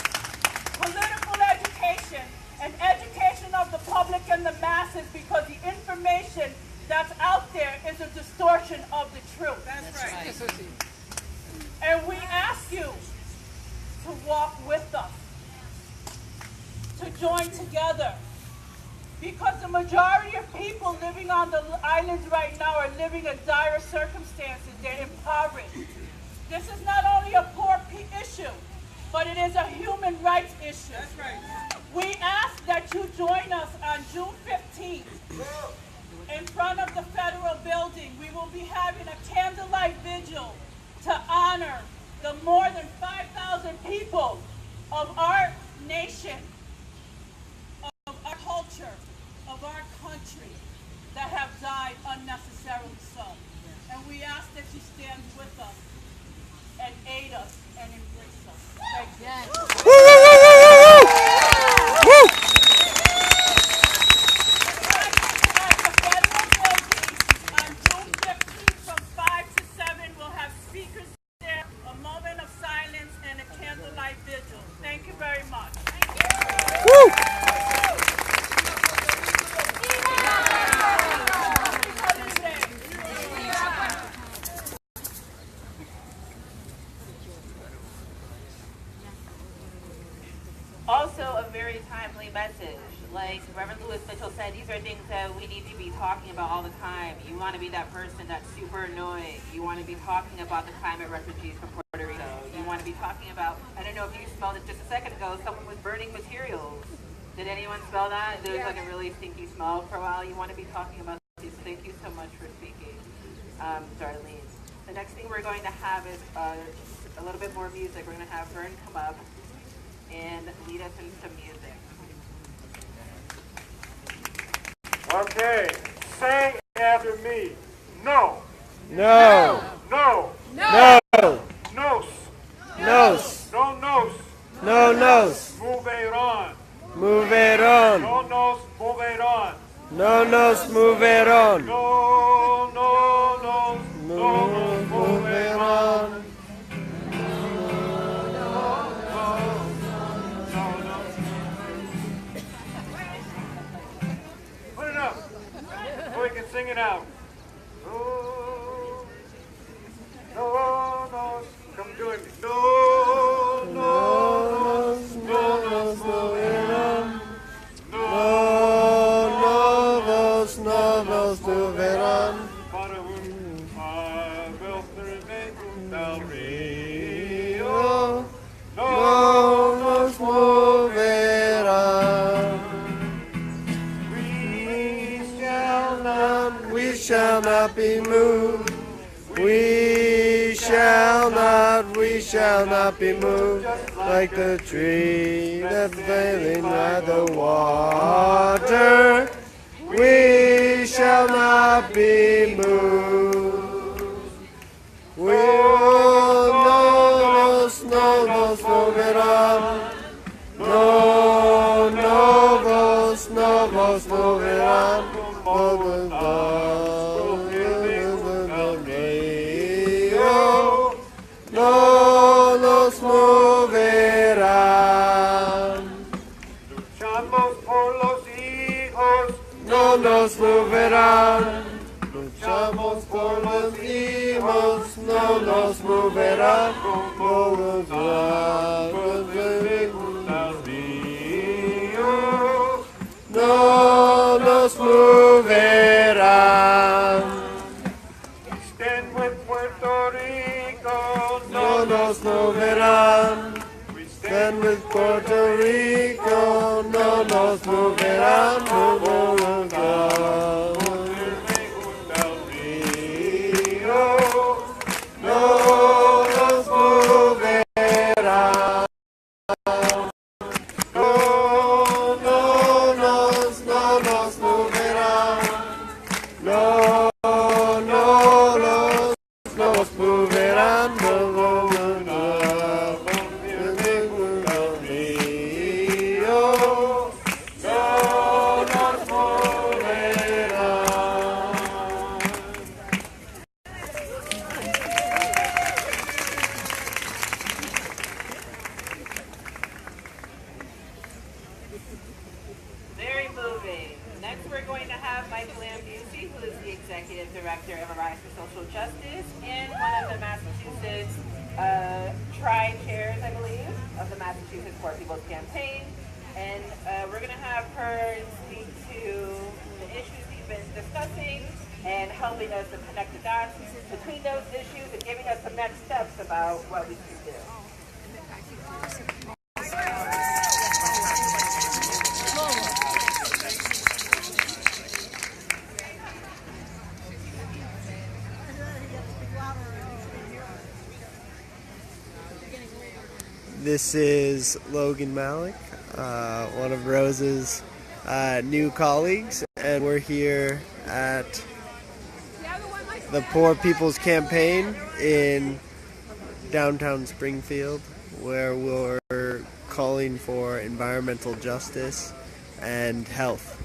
political education, and education of the public and the masses, because the information that's out there is a distortion of the truth. That's right. And we ask you to walk with us, to join together, because the majority of people living on the islands right now are living in dire circumstances. They're impoverished. This is not only a poor issue, but it is a human rights issue. That's right. We ask that you join us on June 15th in front of the federal building. We will be having a candlelight vigil to honor the more than 5,000 people of our nation, of our culture, of our country that have died unnecessarily so. And we ask that you stand with us and aid us and embrace us. Thank you. At the federal building on June 15th from 5 to 7, we'll have speakers there, a moment of silence, and a candlelight vigil. Thank you very much. Also, a very timely message. Like Reverend Lewis Mitchell said, these are things that we need to be talking about all the time. You want to be that person that's super annoying. You want to be talking about the climate refugees from Puerto Rico. You want to be talking about, I don't know if you smelled it just a second ago, someone was burning materials. Did anyone smell that? There was like a really stinky smell for a while. You want to be talking about these. Thank you so much for speaking, Darlene. The next thing we're going to have is a little bit more music. We're going to have Vern come up and lead us in some music. Okay, say after me. No. No. No. No. Nos. Nos. No nos. No nos. Move it on. Move it on. No nos. Move it on. No nos. Move it on. No, no, no. No nos. Move it on. Put it up so we can sing it out. No, no, no. Come join me. No, no, no, no, move it on. No, no, move it on. Para del Rio. No nos move it on. We shall not be moved. We shall not be moved like the tree that's failing by the water. We shall not be moved. We will no nos move it on. No nos move it on. No nos moverán. Luchamos por los hijos. No nos moverán. Luchamos por los hijos. No nos moverán. Como los aguas del río. No nos moverán. Stand with Puerto Rico. No nos moverán. Stand with Puerto Rico. No nos moverán. No nos moverán. No nos moverán. No Executive Director of Arise for Social Justice and one of the Massachusetts tri-chairs, I believe, of the Massachusetts Poor People's Campaign. And we're going to have her speak to the issues we've been discussing and helping us to connect the dots between those issues and giving us some next steps about what we can do. This is Logan Malik, one of Rose's new colleagues, and we're here at the Poor People's Campaign in downtown Springfield, where we're calling for environmental justice and health.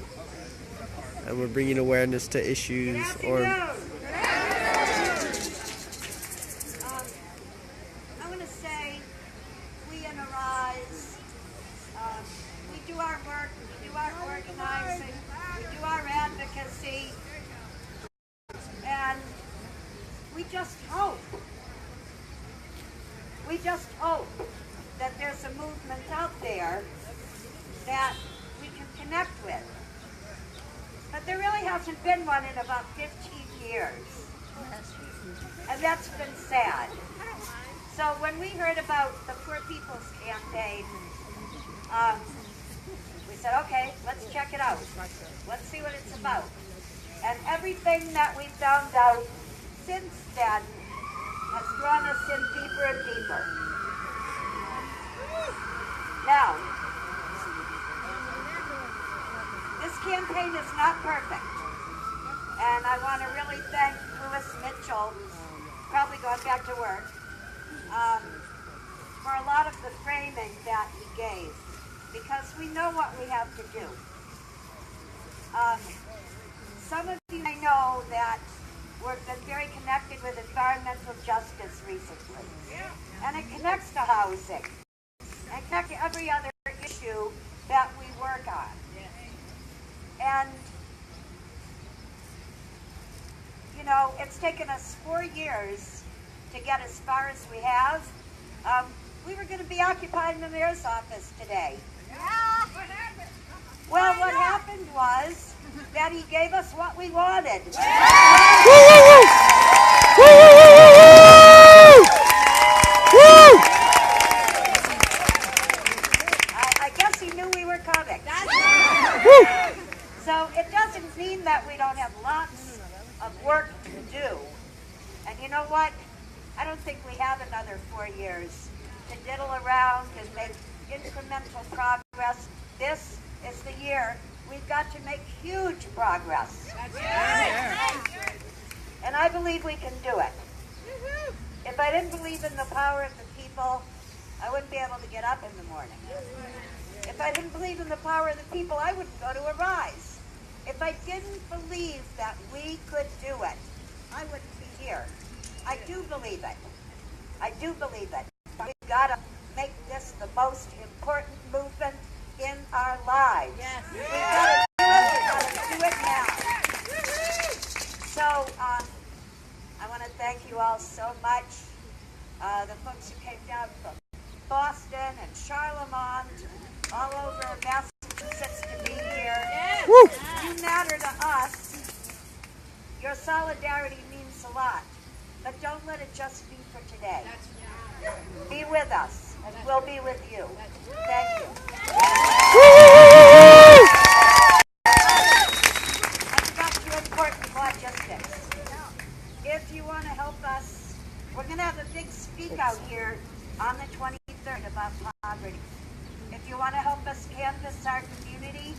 And we're bringing awareness to issues I want to say we in Arise, we do our work, we do our organizing, we do our advocacy, and we just hope that there's a movement out there that we can connect with. But there really hasn't been one in about 15 years. And that's been sad. So when we heard about the Poor People's Campaign, we said, okay, let's check it out. Let's see what it's about. And everything that we've found out since then has drawn us in deeper and deeper. Now, this campaign is not perfect. And I want to really thank Louis Mitchell, probably going back to work, for a lot of the framing that he gave, because we know what we have to do. Some of you may know that we've been very connected with environmental justice recently. And it connects to housing. And connects to every other issue that we work on. And, you know, it's taken us 4 years to get as far as we have. We were going to be occupying the mayor's office today. Well, what happened was that he gave us what we wanted. I guess he knew we were coming. So it doesn't mean that we don't have lots of work to do. And you know what? I don't think we have another 4 years to diddle around and make incremental progress. This is the year we've got to make huge progress. And I believe we can do it. If I didn't believe in the power of the people, I wouldn't be able to get up in the morning. If I didn't believe in the power of the people, I wouldn't go to Arise. If I didn't believe that we could do it, I wouldn't be here. I do believe it. I do believe it. We've got to make this the most important movement in our lives. Yes. We've got to do it now. So, I want to thank you all so much. The folks who came down from Boston and Charlemont, all over Massachusetts to be here. Yes. You matter to us. Your solidarity means a lot. But don't let it just be for today. Be with us, and we'll be with you. Thank you. I forgot two important logistics. If you want to help us, we're going to have a big speak out here on the 23rd about poverty. If you want to help us canvass our community,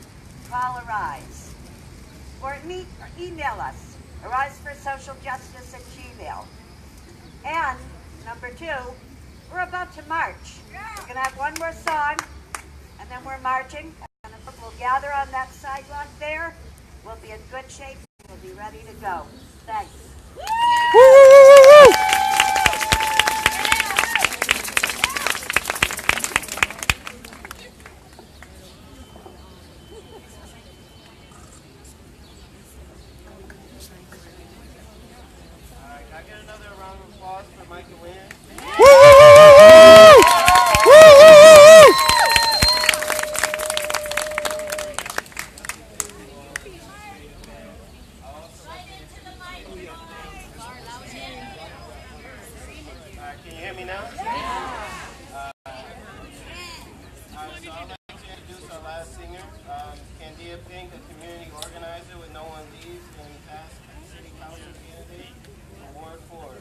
call Arise. Or email us, ariseforsocialjustice@gmail.com. And number 2, we're about to march. We're going to have one more song, and then we're marching. And we'll gather on that sidewalk there. We'll be in good shape. We'll be ready to go. Thanks. like to win? Woo! Woo! Woo! Can you hear me now? So I'd like to introduce our last singer, Candia Pink, a community organizer with No One Leaves and past City Council candidate, Award 4,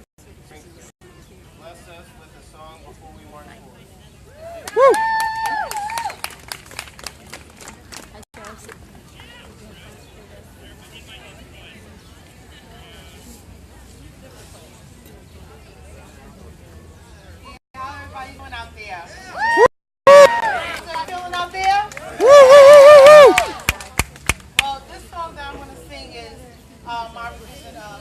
Springfield. Bless us with a song before we march forward. Woo! How everybody doing out there? Feeling out there? Well, this song that I'm going to sing is my rendition of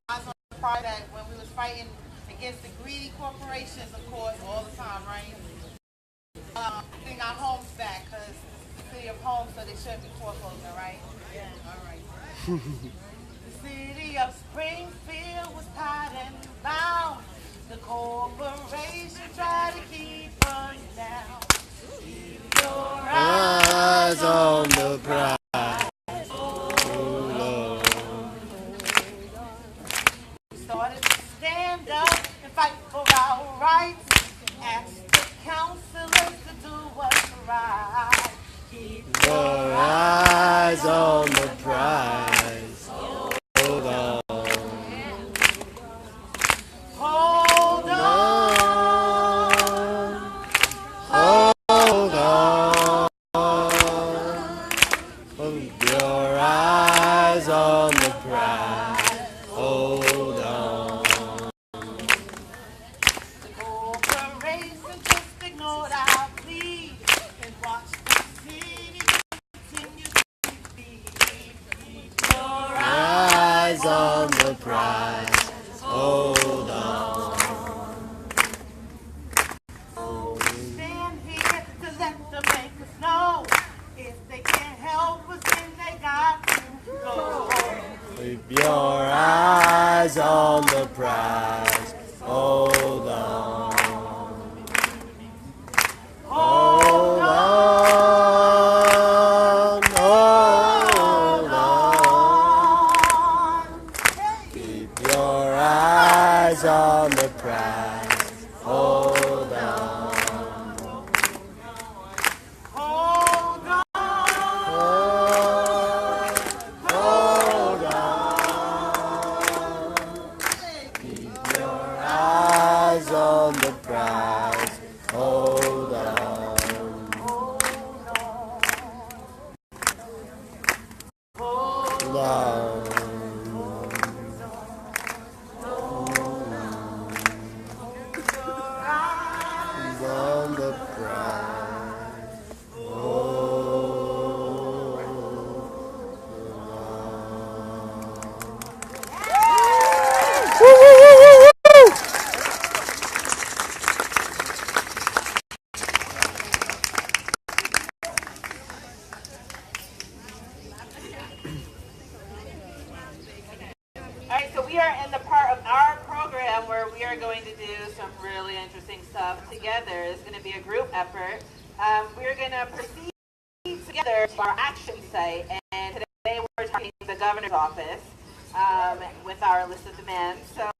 Eyes on the Prize that when we was fighting against the greedy corporations, of course, all the time, right? Getting our homes back because the city of homes, so they shouldn't be foreclosing, right? Yeah. All right. The city of Springfield was tied and bound. The corporation tried to keep us down. Keep your Eyes on the prize. We started to stand up and fight for our rights. Ask the counselors to do what's right. Keep Your eyes on the prize. Hold on. Hold on. Hold on. Hold your eyes on the prize. Hold on. The corporation just ignored our plea and watched the city continue to be. Keep your Eyes on the prize. Hold on. Stand here to let them make us know. If they can't help us, then they got to go. Keep your eyes on the prize. Hold on. Hold on. Hold on. Keep your eyes on the prize. Hold on. Hold on. Hold on. Keep your eyes on the prize. Hold on. Hold on. Eyes on the prize. All right, so we are in the part of our program where we are going to do some really interesting stuff together. It's going to be a group effort. We're going to proceed together to our action site, and today we're talking to the governor's office with our list of demands. So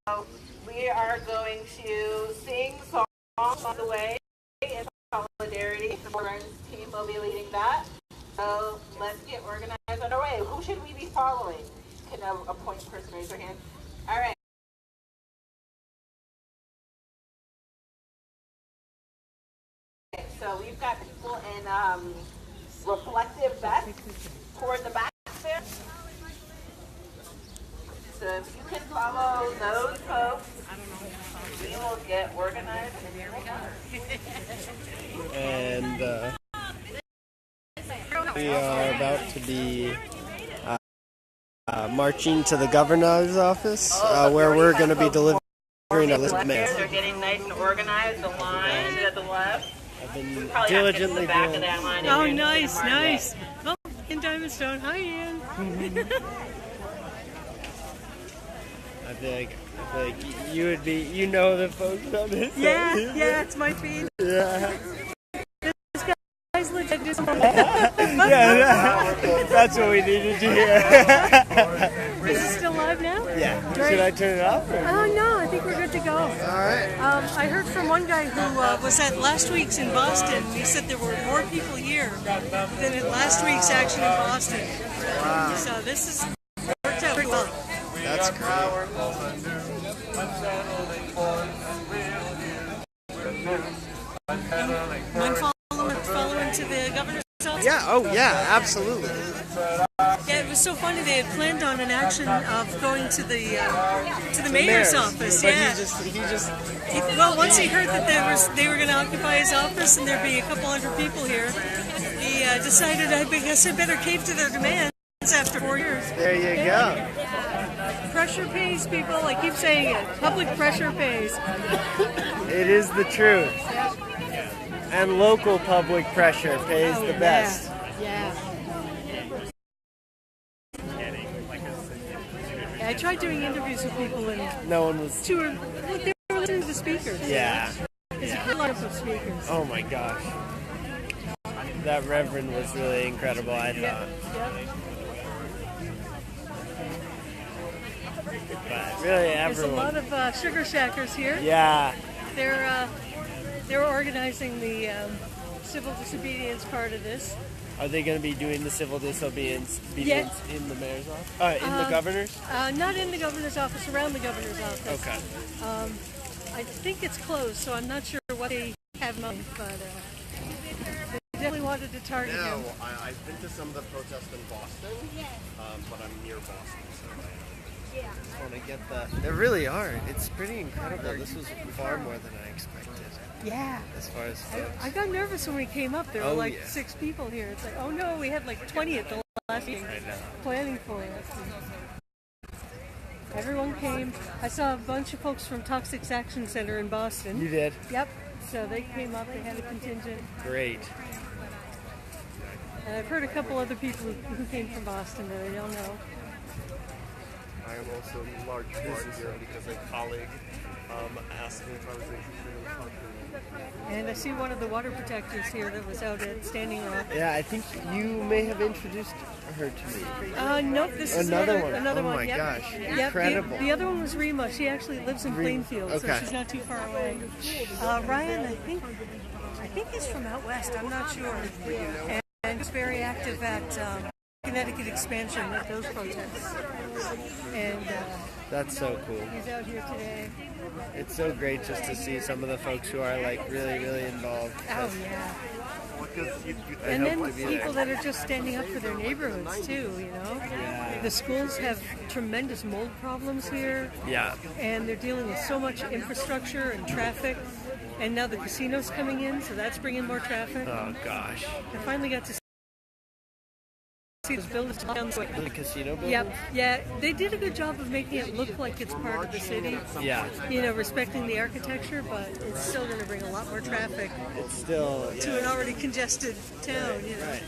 we are going to sing songs on the way in solidarity. The Burns team will be leading that. So let's get organized on our way. Who should we be following? Can a point person raise their hand? All right. Okay, so we've got people in reflective vests toward the back there. So if you can follow those folks, we will get organized. And we are about to be marching to the governor's office, where we're going to be delivering a list of mail. They're getting nice and organized. The line at the left. I've been Probably diligently back doing of that line. Oh, nice, nice. Oh, in Diamond Stone. Hi, Ian. I feel like you would be, you know the folks on this. Yeah, yeah, it's my feed. Yeah. This guy's legit. Yeah, that's what we needed to hear. Is it still live now? Yeah. Great. Should I turn it off? Oh no, I think we're good to go. All right. I heard from one guy who was at last week's in Boston. He said there were more people here than at last week's action in Boston. Wow. So this is worked out pretty well. That's great. Mind following to the governor's office? Yeah, oh yeah, absolutely. Yeah, it was so funny. They had planned on an action of going to the mayor's office. But Yeah. he just. Well, once he heard that they were going to occupy his office and there'd be a couple hundred people here, he decided I guess I better cave to their demands after 4 years. There you go. Pressure pays, people. I keep saying it. Public pressure pays. It is the truth. And local public pressure pays the best. Yeah. I tried doing interviews with people and No one was. they were listening to the speakers. Yeah. There's a good lineup of speakers. Oh my gosh. That reverend was really incredible, I thought. But really everyone. There's a lot of sugar shackers here. Yeah. They're organizing the civil disobedience part of this. Are they going to be doing the civil disobedience in the mayor's office? In the governor's? Not in the governor's office, around the governor's office. Okay. I think it's closed, so I'm not sure what they have in mind, but they definitely wanted to target him. I've been to some of the protests in Boston, but I'm near Boston, so I just want to get the... They really are. It's pretty incredible. This was far more than I expected. Yeah. As far as folks. I got nervous when we came up. There were like 6 people here. It's like, oh no, we had like 20 at the last meeting planning for it. Everyone came. I saw a bunch of folks from Toxics Action Center in Boston. You did? Yep. So they came up. They had a contingent. Great. And I've heard a couple other people who came from Boston that I don't know. I am also in large part here because a colleague asked me if I was interested in talking. And I see one of the water protectors here that was out at Standing Rock. Yeah, I think you may have introduced her to me. Nope, this is another one. Another one. Oh my gosh, Yep. incredible. The other one was Rima. She actually lives in Plainfield, so she's not too far away. Ryan, I think he's from out west. I'm not sure. And he's very active at Connecticut expansion at those protests. And that's so cool. He's out here today. It's so great just to see some of the folks who are like really, really involved. Oh yeah. And then people that are just standing up for their neighborhoods too, you know? Yeah. The schools have tremendous mold problems here. Yeah. And they're dealing with so much infrastructure and traffic. And now the casino's coming in, so that's bringing more traffic. Oh gosh. I finally got to see those buildings down the way. The casino building? Yep. Yeah, they did a good job of making it look like it's part of the city. Yeah. You know, respecting the architecture, but it's still going to bring a lot more traffic. It's still to an already congested town. You know? Right.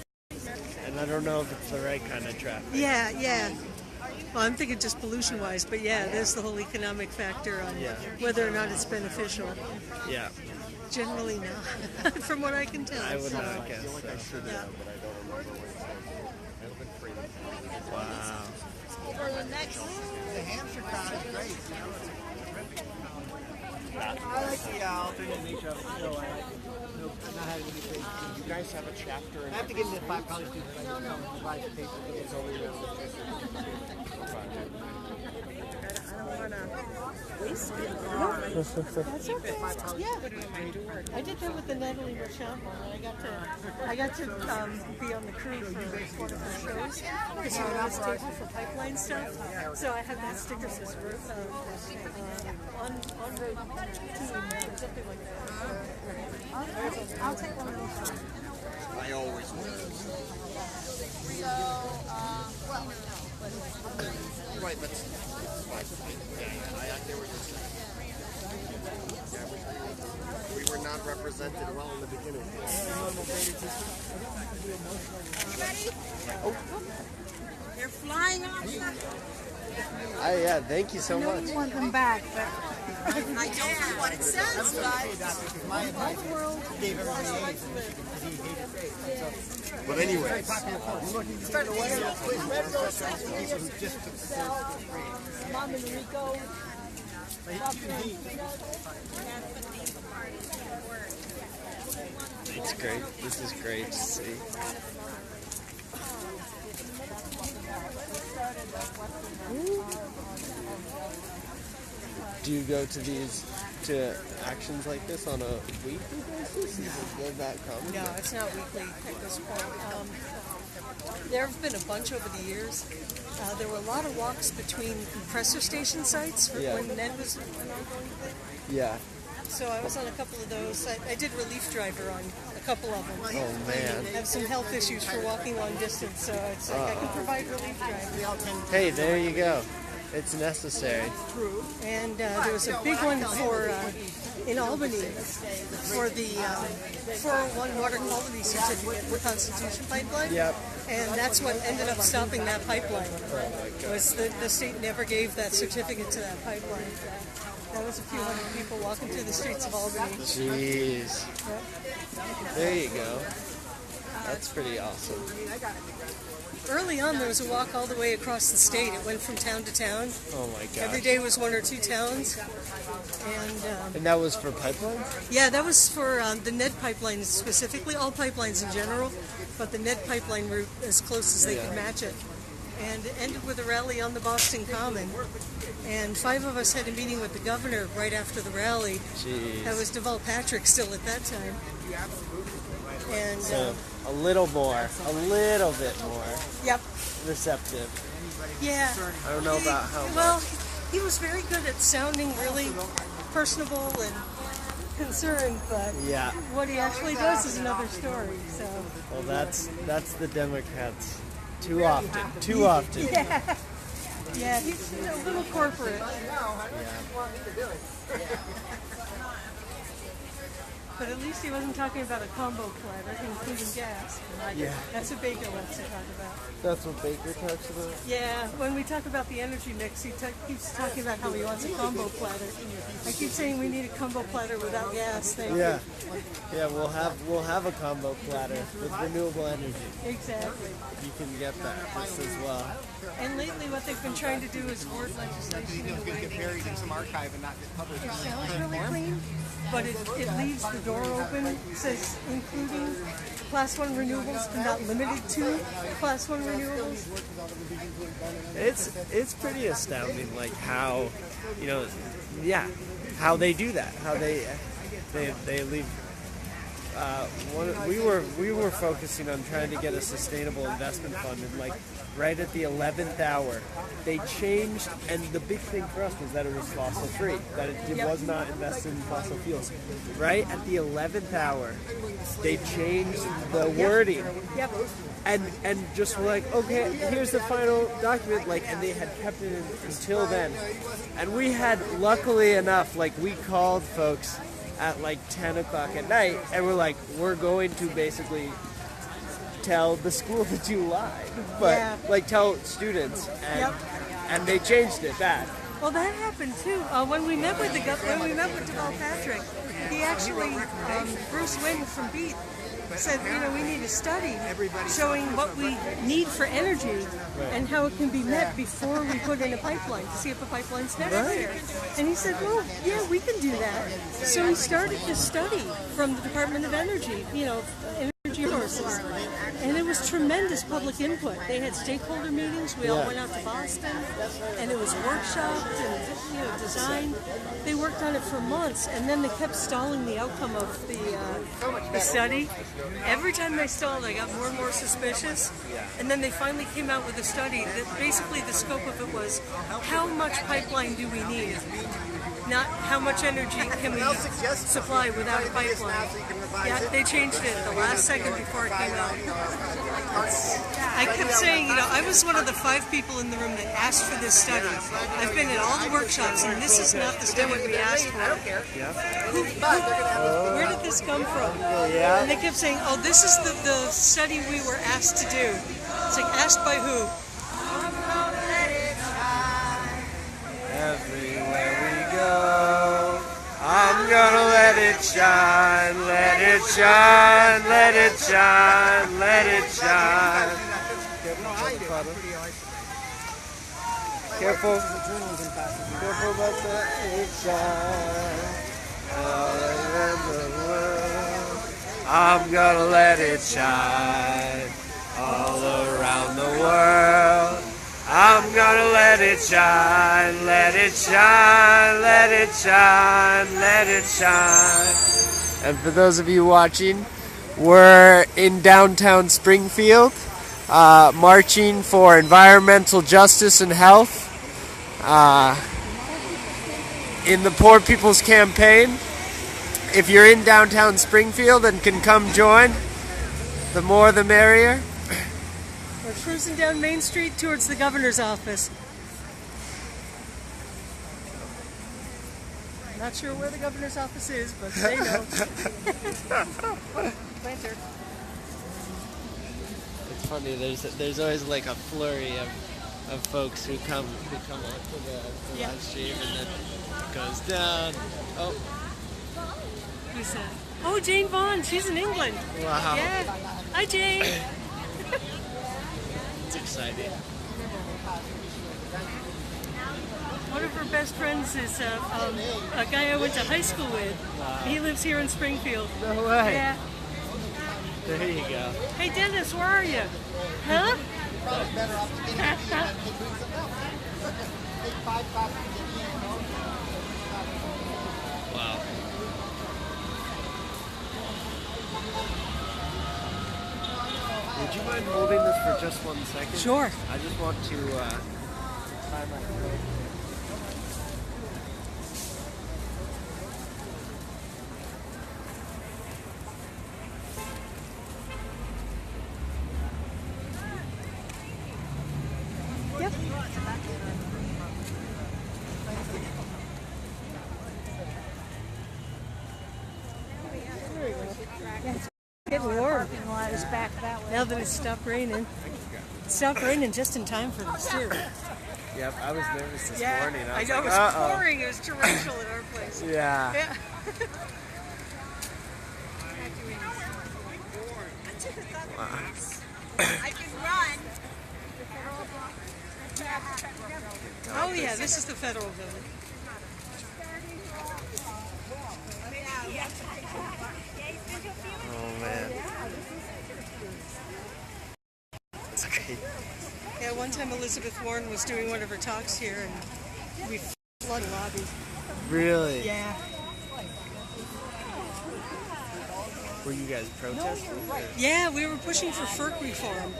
And I don't know if it's the right kind of traffic. Yeah, yeah. Well, I'm thinking just pollution-wise, but yeah, there's the whole economic factor on whether or not it's beneficial. Yeah. Generally not, from what I can tell. I would not guess so. Yeah. Wow. The Hampshire crowd is great. I like the alternate nature of it still. I like it. No, not having anything. You guys have a chapter in... I have to get into 5 college students. I don't know. Provide paper. It's only now. I don't want to waste it. That's okay. Yeah. I did that with the Natalie Marchand one. I got to be on the crew for one of her shows because she was table for pipeline stuff. So I had that sticker system on the team or something like that. I'll take one of those. I always will. Right, but... Yeah, I get what you're saying. We were not represented well in the beginning. They're flying off. Yeah, thank you so much. I don't want them back, but I don't know what it says, but But anyway, Mom and Rico. It's great. This is great to see. Do you go to actions like this on a weekly basis? Is it that common? No, it's not weekly at this point. There have been a bunch over the years. There were a lot of walks between compressor station sites for when Ned was an ongoing thing. Yeah. So I was on a couple of those. I did relief driver on a couple of them. Oh, man. I have some health issues for walking long distance, so it's like I can provide relief driving. Hey, there you go. It's necessary. True. And there was a big one for in Albany for the 401 water quality certificate, the Constitution pipeline. Yep. And that's what ended up stopping that pipeline. Oh my God. Was the state never gave that certificate to that pipeline. That was a few hundred people walking through the streets of Albany. Jeez. Yep. There you go. That's pretty awesome. Early on, there was a walk all the way across the state. It went from town to town. Oh my God. Every day was one or two towns. And that was for pipelines? Yeah, that was for the Ned pipeline specifically, all pipelines in general, but the Ned pipeline route as close as they could match it. And it ended with a rally on the Boston Common. And 5 of us had a meeting with the governor right after the rally. Jeez. That was Deval Patrick still at that time. And so a little bit more yep. receptive. Yeah. I don't know about how much. Well, he was very good at sounding really personable and concerned, but what he actually does is another story. So. Well, that's the Democrats. Too often. Yeah, he's a little corporate. But at least he wasn't talking about a combo platter, including gas. Yeah. That's what Baker wants to talk about. That's what Baker talks about? Yeah, when we talk about the energy mix, he keeps talking about how he wants a combo platter. I keep saying we need a combo platter without gas. Thank you. Yeah, we'll have a combo platter with renewable energy. Exactly. You can get that just as well. And lately what they've been trying to do is word legislation in a way get buried in some archive and not get published. It sounds really clean, but it leaves the door open. It says including Class 1 renewables, but not limited to Class 1 renewables. It's pretty astounding, like how, how they do that, how they leave. We were focusing on trying to get a sustainable investment fund, and like right at the 11th hour, they changed. And the big thing for us was that it was fossil free, that it was not invested in fossil fuels. Right at the 11th hour, they changed the wording. And just were like, okay, here's the final document, and they had kept it until then. And we had, luckily enough, we called folks at 10 o'clock at night, and we're like, we're going to basically tell the school that you lied, but tell students, and they changed it back. Well, that happened too. When we met with Deval Patrick, he actually, Bruce Wynn from Beth, said, we need a study showing what we need for energy and how it can be met before we put in a pipeline to see if a pipeline's necessary. And he said, well, yeah, we can do that. So he started this study from the Department of Energy, energy resources. And it was tremendous public input. They had stakeholder meetings. We all went out to Boston, and it was workshopped and designed. They worked on it for months, and then they kept stalling the outcome of the study. Every time they stalled, I got more and more suspicious. And then they finally came out with a study that basically the scope of it was how much pipeline do we need? Not how much energy can we supply without a pipeline. Yeah, they changed it at the last second before it came out. I kept saying, I was one of the 5 people in the room that asked for this study. I've been at all the workshops, and this is not the study we asked for. Where did this come from? And they kept saying, oh, this is the study we were asked to do. It's like, asked by who? Everywhere we go, I'm gonna let it shine, let it shine, let it shine, let it shine. Careful. Careful about that. Let it shine all around the world. I'm gonna let it shine all around the world. I'm gonna let it shine, let it shine, let it shine, let it shine. And for those of you watching, we're in downtown Springfield, marching for environmental justice and health in the Poor People's Campaign. If you're in downtown Springfield and can come join, the more the merrier. We're cruising down Main Street towards the governor's office. Not sure where the governor's office is, but they know. Planter. It's funny. There's always like a flurry of folks who come onto the live stream, and then it goes down. Oh. Who's that? Oh, Jane Vaughn. She's in England. Wow. Yeah. Hi, Jane. It's exciting. One of her best friends is a guy I went to high school with. Wow. He lives here in Springfield. No way. Yeah. There you go. Hey, Dennis, where are you? Huh? Wow. Would you mind holding this for just 1 second? Sure. I just want to tie my throat. Yep. Yeah, it's getting warm. Now that it's stopped raining. It stopped raining just in time for this too. Yep, I was nervous this morning. I know, like, it was pouring. It was torrential at our place. Yeah. Yeah. I can run. Oh yeah, this is the federal building. Oh man. It's okay. Yeah, one time Elizabeth Warren was doing one of her talks here, and we flooded the lobby. Really? Yeah. Were you guys protesting? Yeah, we were pushing for FERC reform.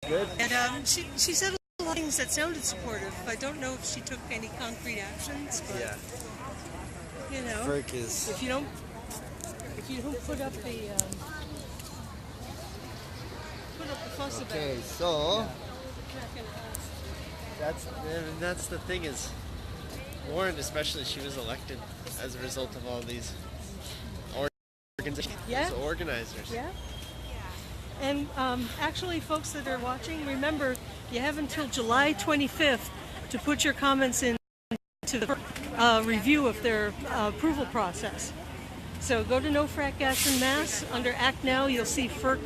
Good. And she said a lot of things that sounded supportive. I don't know if she took any concrete actions, but you know, FERC is. If you don't put up the fuss about it. Okay, so that's the thing is, Warren especially, she was elected as a result of all these organizers. Yeah. And actually, folks that are watching, remember, you have until July 25th to put your comments in to the review of their approval process. So go to No Frack Gas and Mass. Under Act Now, you'll see FERC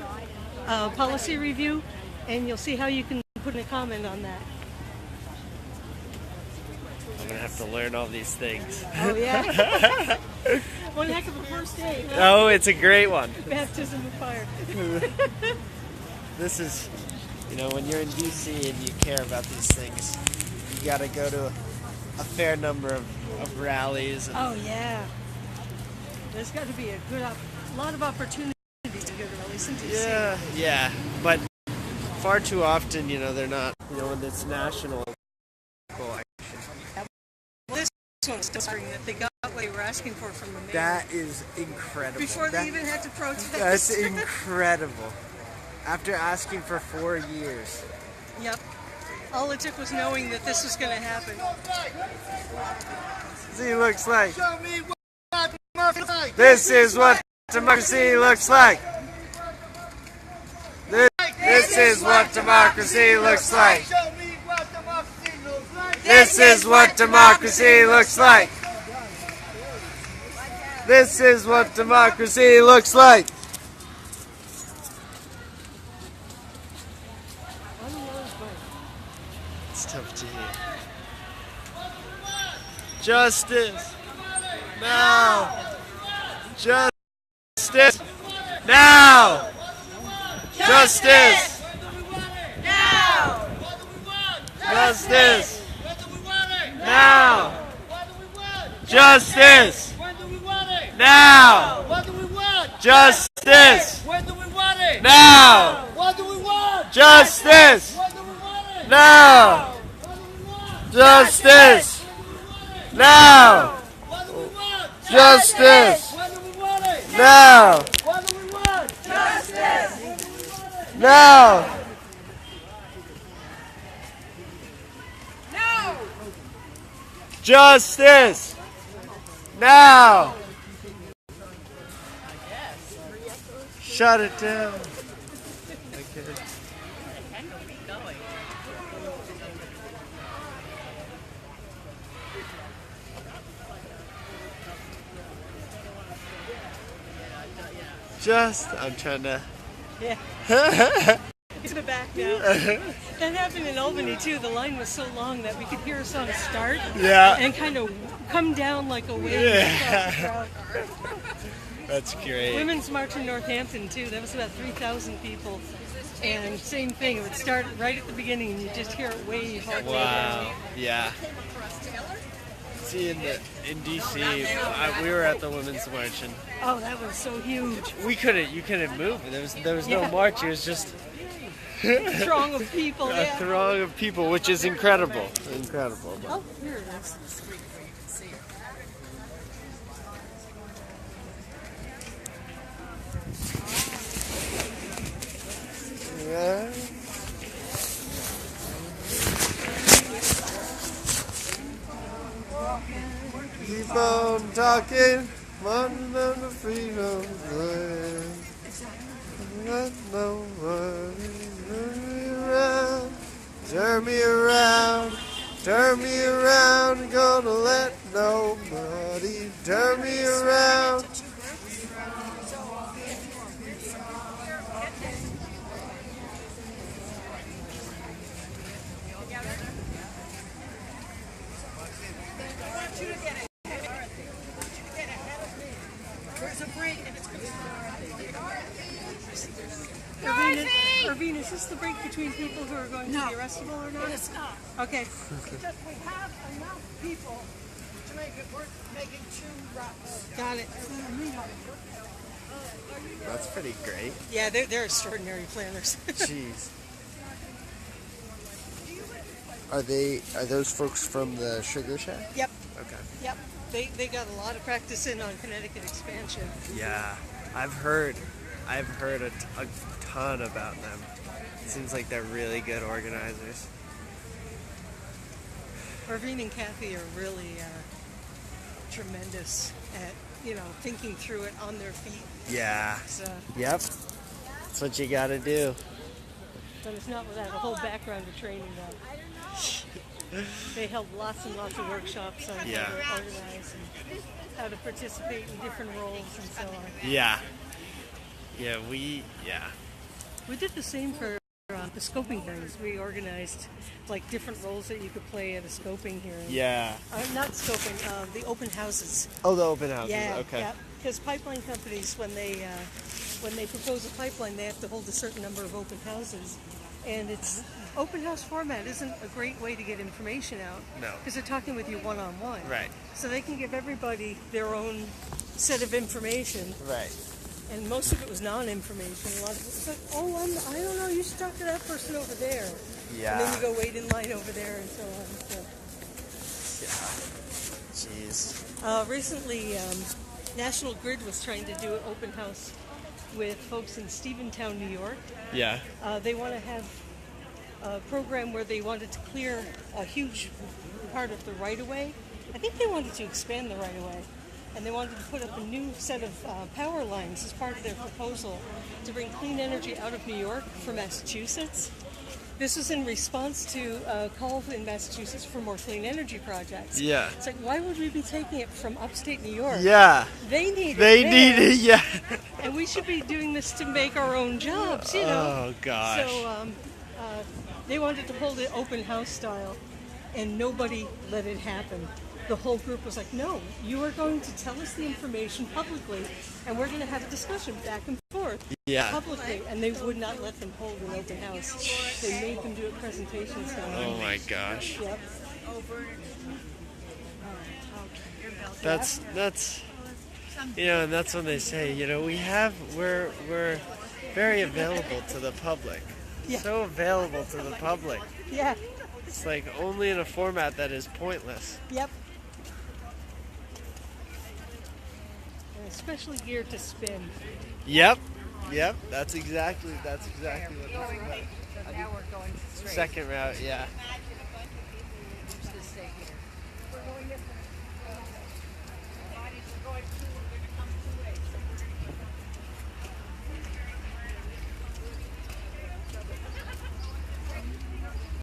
policy review, and you'll see how you can put in a comment on that. I'm gonna have to learn all these things. Oh yeah. One heck of a first day. Huh? Oh, it's a great one. Baptism of fire. This is, when you're in DC and you care about these things, you gotta go to a fair number of rallies. And oh yeah. There's got to be a lot of opportunities to go to rallies in DC. Yeah, but far too often, they're not, when it's national. This one's discovering that they got what they were asking for from the mayor. That is incredible. Before they even had to protest. That's incredible. After asking for 4 years. Yep. All it took was knowing that this was going to happen. See, looks like. Show me what democracy looks like. This is what democracy looks like. This is what democracy looks like. Show me what democracy looks like. This is what democracy looks like. This is what democracy looks like. It's tough to hear. Justice. Now. Justice. Now. Justice. Now. Justice. Now. Justice. Now. What do we want? Justice. When do we want it? Now. What do we want? Justice. When do we want it? Now. Justice. Now. What do we want? Justice. When do we want it? Now. What do we want? Justice. Now. No. Justice. Now. Shut it down. Okay. I'm trying to. Yeah. It's in the back now. That happened in Albany too. The line was so long that we could hear a song start. Yeah. And kind of come down like a wave. Yeah. That's great. Women's March in Northampton too. That was about 3,000 people. And same thing. It would start right at the beginning, and you just hear it wave all the way down. Wow. Yeah. See, in DC, we were at the Women's March, and oh, that was so huge. you couldn't move. There was no march. It was just a throng of people. A throng of people, which is incredible. Incredible. Oh, here it is. Yeah. Keep on talking, wanting them to freedom. Let nobody turn me around, turn me around. Gonna let nobody turn me around. Irvine, is this the break between people who are going to be arrestable or not? It's not. Okay. Because we have enough people to make it worth making 2 routes. Got it. That's pretty great. Yeah, they're extraordinary planners. Jeez. Are those folks from the Sugar Shack? Yep. Okay. Yep. They got a lot of practice in on Connecticut expansion. Yeah, I've heard a ton about them. It seems like they're really good organizers. Irvine and Kathy are really tremendous at thinking through it on their feet. Yeah. Yep. That's what you got to do. But it's not without a whole background of training though. They held lots and lots of workshops on how to organize and how to participate in different roles and so on. Yeah. We did the same for the scoping hearings. We organized like different roles that you could play at a scoping hearing. Yeah. Not scoping, the open houses. Oh, the open houses. Yeah, okay. Yeah. Because pipeline companies, when they propose a pipeline, they have to hold a certain number of open houses, and open house format isn't a great way to get information out. No. Because they're talking with you one-on-one. Right. So they can give everybody their own set of information. Right. And most of it was non-information. A lot of it was like, I don't know, you should talk to that person over there. Yeah. And then you go wait in line over there and so on. So. Yeah. Jeez. Recently, National Grid was trying to do an open house with folks in Stephentown, New York. Yeah. They want to have a program where they wanted to clear a huge part of the right-of-way. I think they wanted to expand the right-of-way. And they wanted to put up a new set of power lines as part of their proposal to bring clean energy out of New York for Massachusetts. This was in response to a call in Massachusetts for more clean energy projects. Yeah. It's like, why would we be taking it from upstate New York? Yeah. They need it. They need it, yeah. And we should be doing this to make our own jobs, you know. Oh, gosh. So they wanted to hold it open house style, and nobody let it happen. The whole group was like, no, you are going to tell us the information publicly, and we're going to have a discussion back and forth publicly. And they would not let them hold an open house. They made them do a presentation style. Oh my gosh. Yep. That's you know, and that's when they say, you know, we're very available to the public. Yeah. So available to the public. Yeah. It's like only in a format that is pointless. Yep. And especially geared to spin. Yep. That's exactly what it's about. So now we're going straight. Second route, yeah.